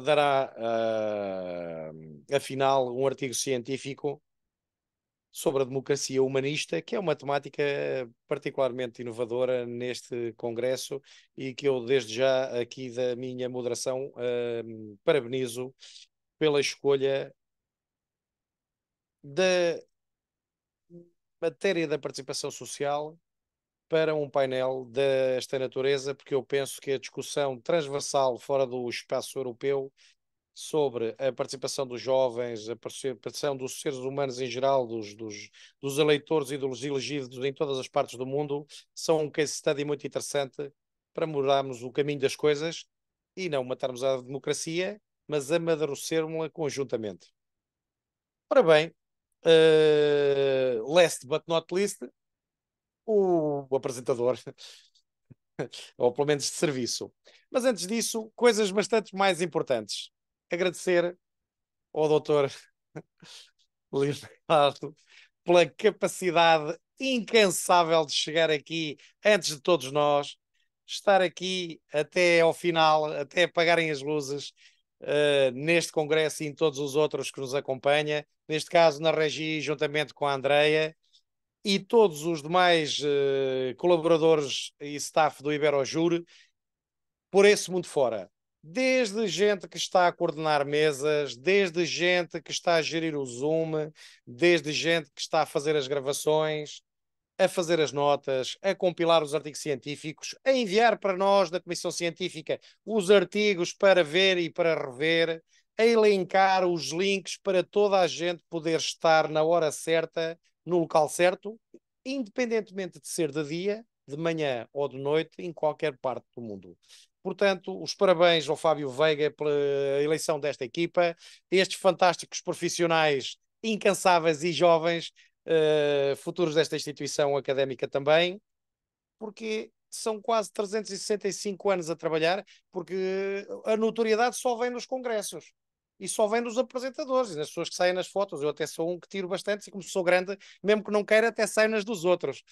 dará, afinal, um artigo científico sobre a democracia humanista, que é uma temática particularmente inovadora neste congresso e que eu, desde já, aqui da minha moderação, parabenizo pela escolha da matéria da participação social para um painel desta natureza, porque eu penso que a discussão transversal fora do espaço europeu sobre a participação dos jovens, a participação dos seres humanos em geral, dos eleitores e dos elegidos em todas as partes do mundo, são um case study muito interessante para mudarmos o caminho das coisas e não matarmos a democracia, mas amadurecermos-la conjuntamente. Ora bem, last but not least, o apresentador, ou pelo menos de serviço. Mas antes disso, coisas bastante mais importantes. Agradecer ao doutor Leonardo pela capacidade incansável de chegar aqui antes de todos nós, estar aqui até ao final, até apagarem as luzes, neste congresso e em todos os outros que nos acompanha, neste caso na Regi, juntamente com a Andreia, e todos os demais colaboradores e staff do Iberojur, por esse mundo fora. Desde gente que está a coordenar mesas, desde gente que está a gerir o Zoom, desde gente que está a fazer as gravações, a fazer as notas, a compilar os artigos científicos, a enviar para nós da Comissão Científica os artigos para ver e para rever, a elencar os links para toda a gente poder estar na hora certa, no local certo, independentemente de ser de dia, de manhã ou de noite, em qualquer parte do mundo. Portanto, os parabéns ao Fábio Veiga pela eleição desta equipa, estes fantásticos profissionais incansáveis e jovens, futuros desta instituição académica também, porque são quase 365 anos a trabalhar, porque a notoriedade só vem nos congressos. E só vem dos apresentadores e das pessoas que saem nas fotos. Eu até sou um que tiro bastante, e como sou grande, mesmo que não queira, até saio nas dos outros.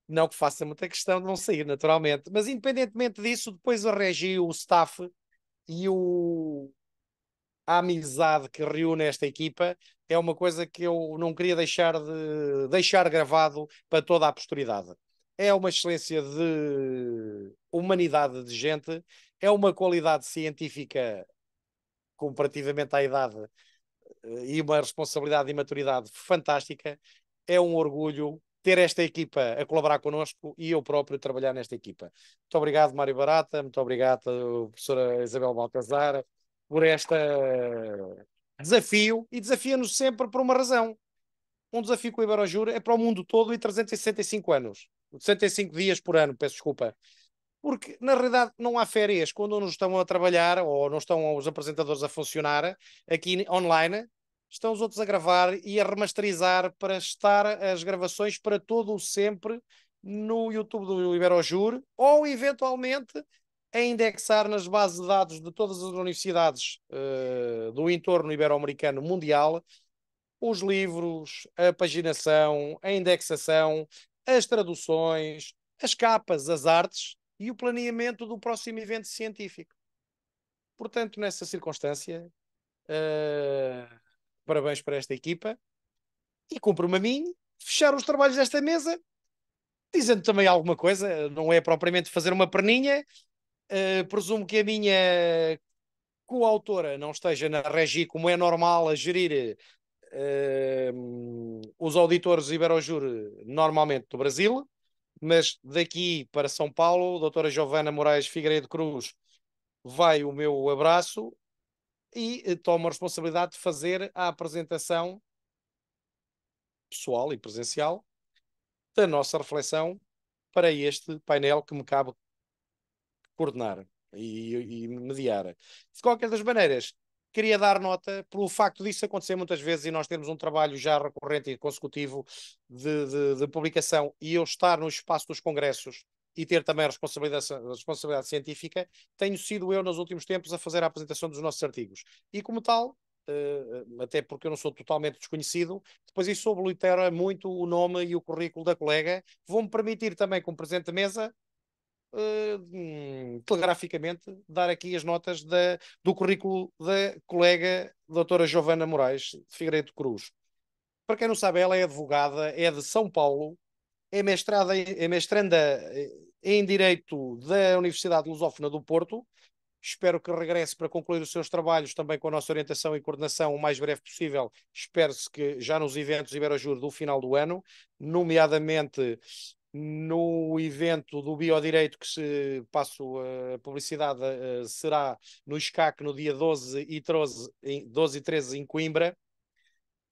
Não que faça muita questão de não sair, naturalmente. Mas independentemente disso, depois a regi, o staff e a amizade que reúne esta equipa é uma coisa que eu não queria deixar gravado para toda a posteridade. É uma excelência de humanidade de gente, é uma qualidade científica comparativamente à idade e uma responsabilidade e maturidade fantástica. É um orgulho ter esta equipa a colaborar connosco e eu próprio trabalhar nesta equipa. Muito obrigado, Mário Barata, muito obrigado, professora Isabel Baltazar, por este desafio, e desafia-nos sempre por uma razão. Um desafio com o Iberojur é para o mundo todo e 365 anos. 65 dias por ano, peço desculpa. Porque, na realidade, não há férias. Quando não estão a trabalhar ou não estão os apresentadores a funcionar aqui online, estão os outros a gravar e a remasterizar para estar as gravações para todo o sempre no YouTube do Iberojur ou, eventualmente, a indexar nas bases de dados de todas as universidades do entorno ibero-americano mundial os livros, a paginação, a indexação, as traduções, as capas, as artes e o planeamento do próximo evento científico. Portanto, nessa circunstância, parabéns para esta equipa e cumpro-me a mim fechar os trabalhos desta mesa, dizendo também alguma coisa, não é propriamente fazer uma perninha, presumo que a minha coautora não esteja na regi, como é normal, a gerir os auditores Iberojur normalmente do Brasil, mas daqui para São Paulo, doutora Giovana Moraes Figueiredo Cruz, vai o meu abraço e tomo a responsabilidade de fazer a apresentação pessoal e presencial da nossa reflexão para este painel que me cabe coordenar e mediar. De qualquer das maneiras, queria dar nota pelo facto disso acontecer muitas vezes e nós termos um trabalho já recorrente e consecutivo de publicação e eu estar no espaço dos congressos e ter também a responsabilidade científica, tenho sido eu nos últimos tempos a fazer a apresentação dos nossos artigos. E como tal, até porque eu não sou totalmente desconhecido, depois isso oblitera muito o nome e o currículo da colega, vão-me permitir também, como presidente da mesa, telegraficamente dar aqui as notas do currículo da colega doutora Giovana Moraes de Figueiredo Cruz. Para quem não sabe, ela é advogada, é de São Paulo, é mestranda em Direito da Universidade Lusófona do Porto. Espero que regresse para concluir os seus trabalhos também com a nossa orientação e coordenação o mais breve possível. Espero-se que já nos eventos Iberojur do final do ano, nomeadamente no evento do Biodireito, que se passo a publicidade, será no SCAC no dia 12 e 13 em Coimbra,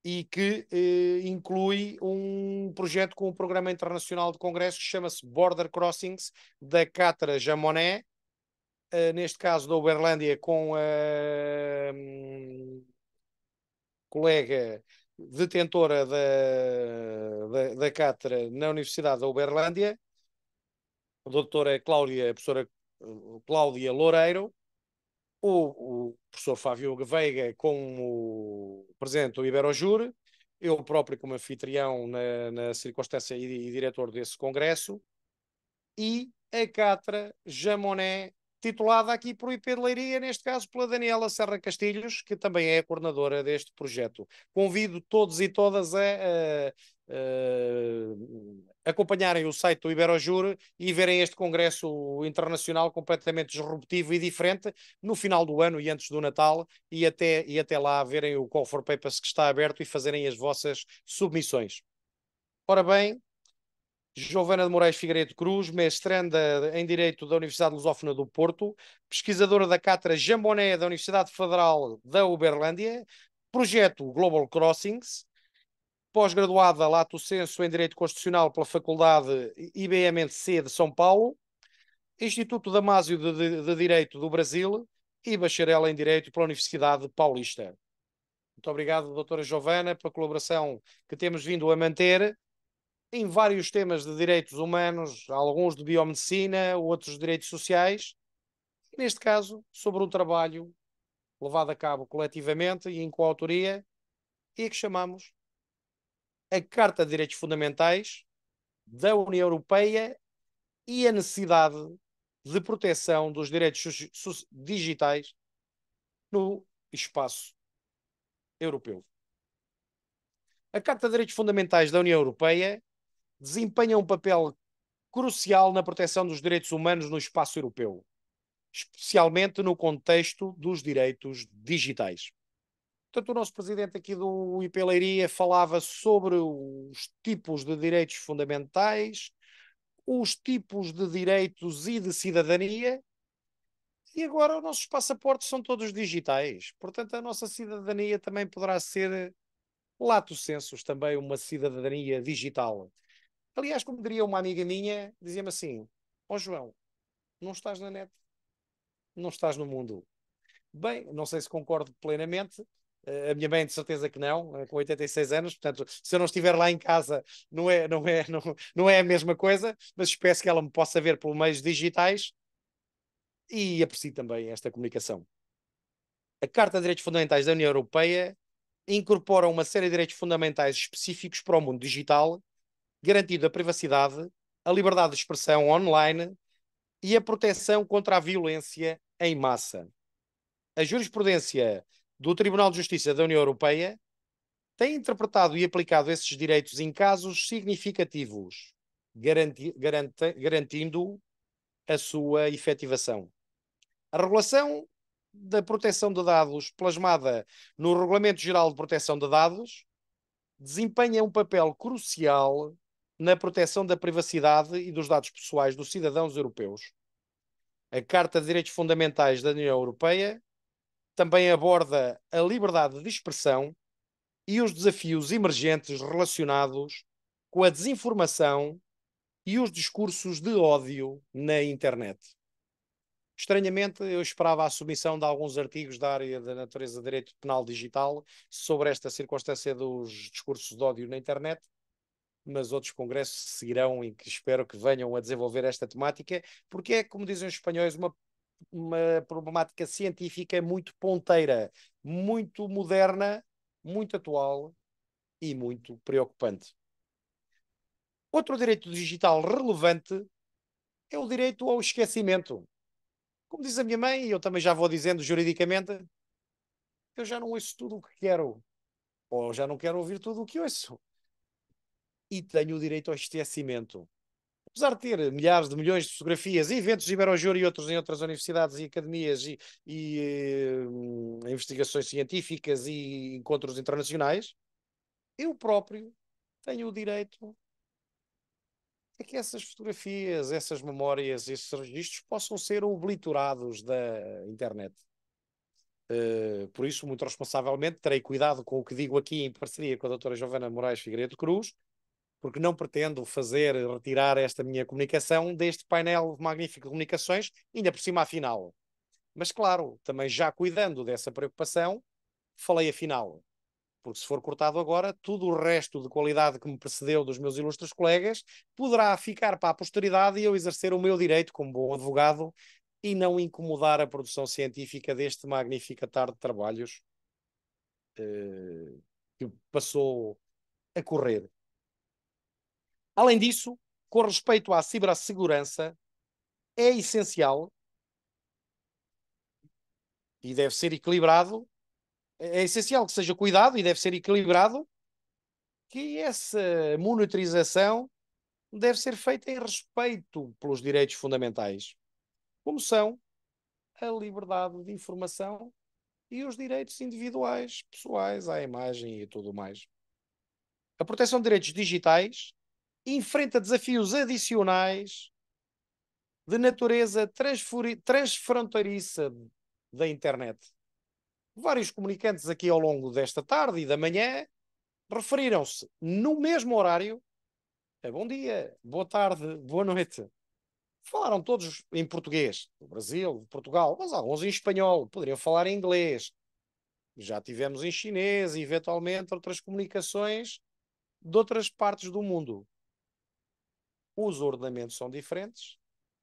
e que inclui um projeto com um programa internacional de congressos que chama-se Border Crossings, da Catra Jamonet, neste caso da Uberlândia, com a colega detentora da cátedra na Universidade da Uberlândia, a professora Cláudia Loureiro, o professor Fábio Veiga como presidente do Iberojur, eu próprio como anfitrião na circunstância e diretor desse congresso, e a cátedra Jamonet, titulada aqui por IP de Leiria, neste caso pela Daniela Serra Castilhos, que também é a coordenadora deste projeto. Convido todos e todas a acompanharem o site do Iberojur e verem este congresso internacional completamente disruptivo e diferente no final do ano e antes do Natal, e até lá verem o Call for Papers que está aberto e fazerem as vossas submissões. Ora bem, Giovana de Moraes Figueiredo Cruz, mestranda em Direito da Universidade Lusófona do Porto, pesquisadora da cátedra Jamonet da Universidade Federal da Uberlândia, projeto Global Crossings, pós-graduada lato sensu em Direito Constitucional pela Faculdade IBM-NC de São Paulo, Instituto Damásio de Direito do Brasil e bacharel em Direito pela Universidade Paulista. Muito obrigado, doutora Giovana, pela colaboração que temos vindo a manter em vários temas de direitos humanos, alguns de biomedicina, outros de direitos sociais, neste caso, sobre um trabalho levado a cabo coletivamente e em coautoria, e que chamamos a Carta de Direitos Fundamentais da União Europeia e a necessidade de proteção dos direitos digitais no espaço europeu. A Carta de Direitos Fundamentais da União Europeia desempenha um papel crucial na proteção dos direitos humanos no espaço europeu, especialmente no contexto dos direitos digitais. Portanto, o nosso presidente aqui do IP Leiria falava sobre os tipos de direitos fundamentais, os tipos de direitos e de cidadania, e agora os nossos passaportes são todos digitais. Portanto, a nossa cidadania também poderá ser, lato sensus, também uma cidadania digital. Aliás, como diria uma amiga minha, dizia-me assim: ó João, não estás na net, não estás no mundo. Bem, não sei se concordo plenamente. A minha mãe de certeza que não, com 86 anos, portanto, se eu não estiver lá em casa, não é a mesma coisa, mas espero que ela me possa ver por meios digitais e aprecio também esta comunicação. A Carta de Direitos Fundamentais da União Europeia incorpora uma série de direitos fundamentais específicos para o mundo digital, garantindo a privacidade, a liberdade de expressão online e a proteção contra a violência em massa. A jurisprudência do Tribunal de Justiça da União Europeia tem interpretado e aplicado esses direitos em casos significativos, garantindo a sua efetivação. A regulação da proteção de dados, plasmada no Regulamento Geral de Proteção de Dados, desempenha um papel crucial na proteção da privacidade e dos dados pessoais dos cidadãos europeus. A Carta de Direitos Fundamentais da União Europeia também aborda a liberdade de expressão e os desafios emergentes relacionados com a desinformação e os discursos de ódio na internet. Estranhamente, eu esperava a submissão de alguns artigos da área da natureza de direito penal digital sobre esta circunstância dos discursos de ódio na internet, mas outros congressos seguirão e que espero que venham a desenvolver esta temática, porque é, como dizem os espanhóis, uma problemática científica muito ponteira, muito moderna, muito atual e muito preocupante. Outro direito digital relevante é o direito ao esquecimento. Como diz a minha mãe, e eu também já vou dizendo juridicamente, eu já não ouço tudo o que quero, ou já não quero ouvir tudo o que ouço. E tenho o direito ao esquecimento. Apesar de ter milhares de milhões de fotografias e eventos de Iberojur e outros em outras universidades e academias e investigações científicas e encontros internacionais, eu próprio tenho o direito a que essas fotografias, essas memórias, esses registros possam ser obliterados da internet. Por isso, muito responsavelmente, terei cuidado com o que digo aqui em parceria com a doutora Giovana Moraes Figueiredo Cruz, porque não pretendo retirar esta minha comunicação deste painel magnífico de comunicações, ainda por cima afinal. Mas claro, também já cuidando dessa preocupação, falei afinal. Porque se for cortado agora, tudo o resto de qualidade que me precedeu dos meus ilustres colegas poderá ficar para a posteridade e eu exercer o meu direito como bom advogado e não incomodar a produção científica deste magnífico atar de trabalhos que passou a correr. Além disso, com respeito à cibersegurança, é essencial e deve ser equilibrado, é essencial que seja cuidado e deve ser equilibrado, que essa monitorização deve ser feita em respeito pelos direitos fundamentais, como são a liberdade de informação e os direitos individuais, pessoais, à imagem e tudo mais. A proteção de direitos digitais enfrenta desafios adicionais de natureza transfronteiriça da internet. Vários comunicantes aqui ao longo desta tarde e da manhã referiram-se no mesmo horário a bom dia, boa tarde, boa noite. Falaram todos em português, do Brasil, de Portugal, mas alguns em espanhol, poderiam falar em inglês. Já tivemos em chinês e, eventualmente, outras comunicações de outras partes do mundo. os ordenamentos são diferentes,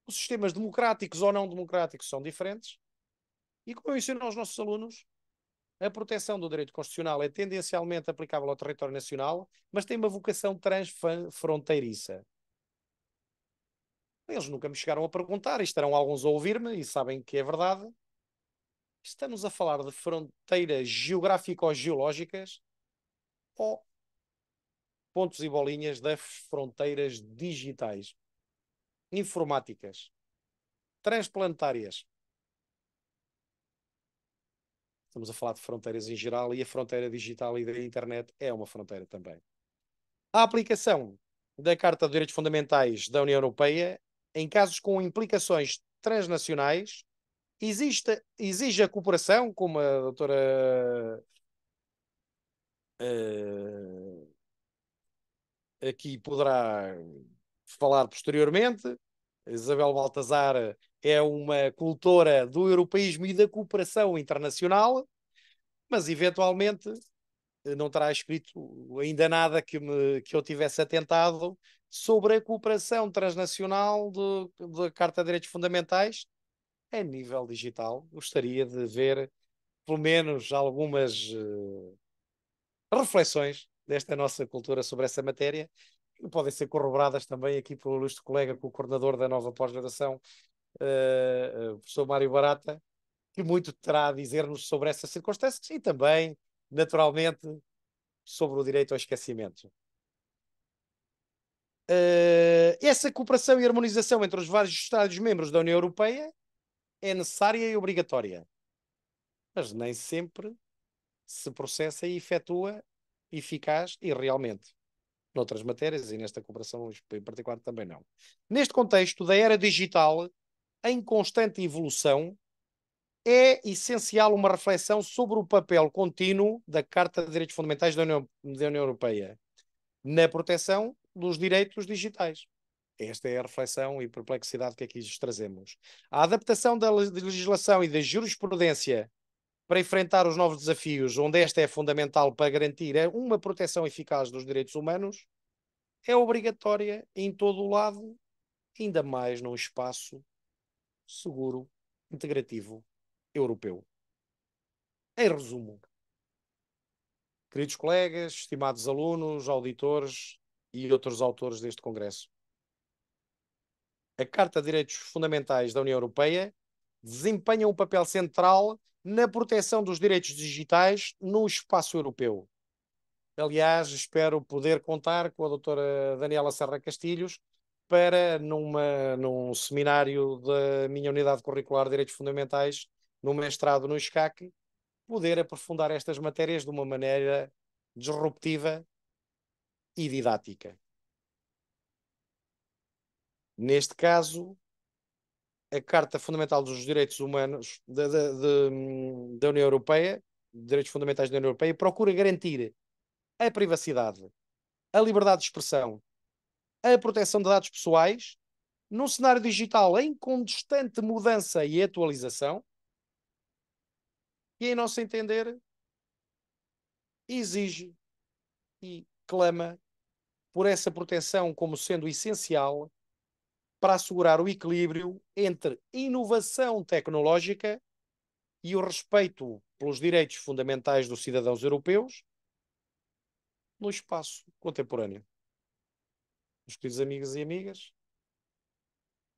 os sistemas democráticos ou não democráticos são diferentes, e como eu ensino aos nossos alunos, a proteção do direito constitucional é tendencialmente aplicável ao território nacional, mas tem uma vocação transfronteiriça. Eles nunca me chegaram a perguntar, e estarão alguns a ouvir-me e sabem que é verdade. Estamos a falar de fronteiras geográfico-geológicas ou pontos e bolinhas das fronteiras digitais, informáticas, transplanetárias. Estamos a falar de fronteiras em geral e a fronteira digital e da internet é uma fronteira também. A aplicação da Carta de Direitos Fundamentais da União Europeia, em casos com implicações transnacionais, exige a cooperação, como a doutora aqui poderá falar posteriormente. Isabel Baltazar é uma cultora do europeísmo e da cooperação internacional, mas eventualmente não terá escrito ainda nada que eu tivesse atentado sobre a cooperação transnacional da Carta de Direitos Fundamentais a nível digital. Gostaria de ver pelo menos algumas reflexões desta nossa cultura sobre essa matéria, que podem ser corroboradas também aqui pelo ilustre colega, com o coordenador da nova pós-graduação, o professor Mário Barata, que muito terá a dizer-nos sobre essas circunstâncias e também, naturalmente, sobre o direito ao esquecimento. Essa cooperação e harmonização entre os vários Estados-membros da União Europeia é necessária e obrigatória, mas nem sempre se processa e efetua eficaz e realmente. Noutras matérias e nesta cooperação em particular também não. Neste contexto da era digital, em constante evolução, é essencial uma reflexão sobre o papel contínuo da Carta de Direitos Fundamentais da União Europeia na proteção dos direitos digitais. Esta é a reflexão e perplexidade que aqui lhes trazemos. A adaptação da legislação e da jurisprudência para enfrentar os novos desafios, onde esta é fundamental para garantir uma proteção eficaz dos direitos humanos, é obrigatória em todo o lado, ainda mais num espaço seguro, integrativo, europeu. Em resumo, queridos colegas, estimados alunos, auditores e outros autores deste Congresso, a Carta de Direitos Fundamentais da União Europeia desempenha um papel central na proteção dos direitos digitais no espaço europeu. Aliás, espero poder contar com a doutora Daniela Serra Castilhos para, num seminário da minha unidade curricular de Direitos Fundamentais, no mestrado no ISCAC, poder aprofundar estas matérias de uma maneira disruptiva e didática. Neste caso, a Carta Fundamental dos Direitos Humanos da União Europeia, Direitos Fundamentais da União Europeia, procura garantir a privacidade, a liberdade de expressão, a proteção de dados pessoais, num cenário digital em constante mudança e atualização, e, em nosso entender, exige e clama por essa proteção como sendo essencial para assegurar o equilíbrio entre inovação tecnológica e o respeito pelos direitos fundamentais dos cidadãos europeus no espaço contemporâneo. Meus queridos amigos e amigas,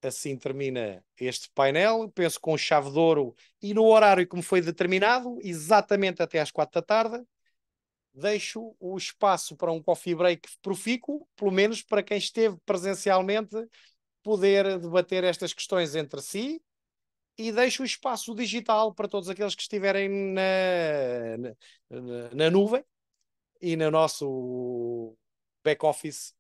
assim termina este painel, penso com chave de ouro e no horário que me foi determinado, exatamente até às 4 da tarde. Deixo o espaço para um coffee break profícuo, pelo menos para quem esteve presencialmente, poder debater estas questões entre si, e deixo o espaço digital para todos aqueles que estiverem na nuvem e no nosso back-office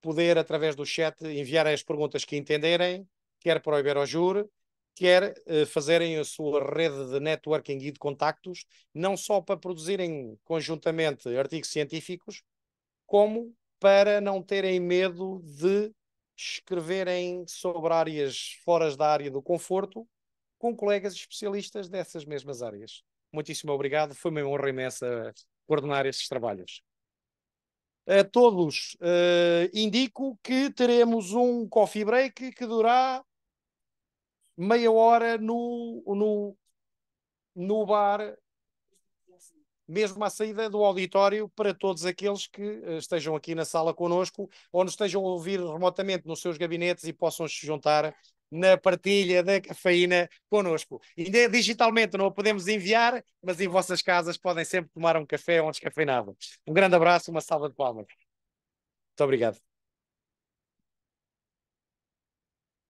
poder, através do chat, enviar as perguntas que entenderem, quer para o Iberojur, quer fazerem a sua rede de networking e de contactos, não só para produzirem conjuntamente artigos científicos, como para não terem medo de escreverem sobre áreas fora da área do conforto, com colegas especialistas dessas mesmas áreas. Muitíssimo obrigado, foi uma honra imensa coordenar estes trabalhos. A todos indico que teremos um coffee break que durará meia hora no bar, mesmo à saída do auditório, para todos aqueles que estejam aqui na sala connosco ou nos estejam a ouvir remotamente nos seus gabinetes e possam se juntar na partilha da cafeína connosco. Ainda digitalmente não a podemos enviar, mas em vossas casas podem sempre tomar um café ou um descafeinado. Um grande abraço, uma salva de palmas. Muito obrigado.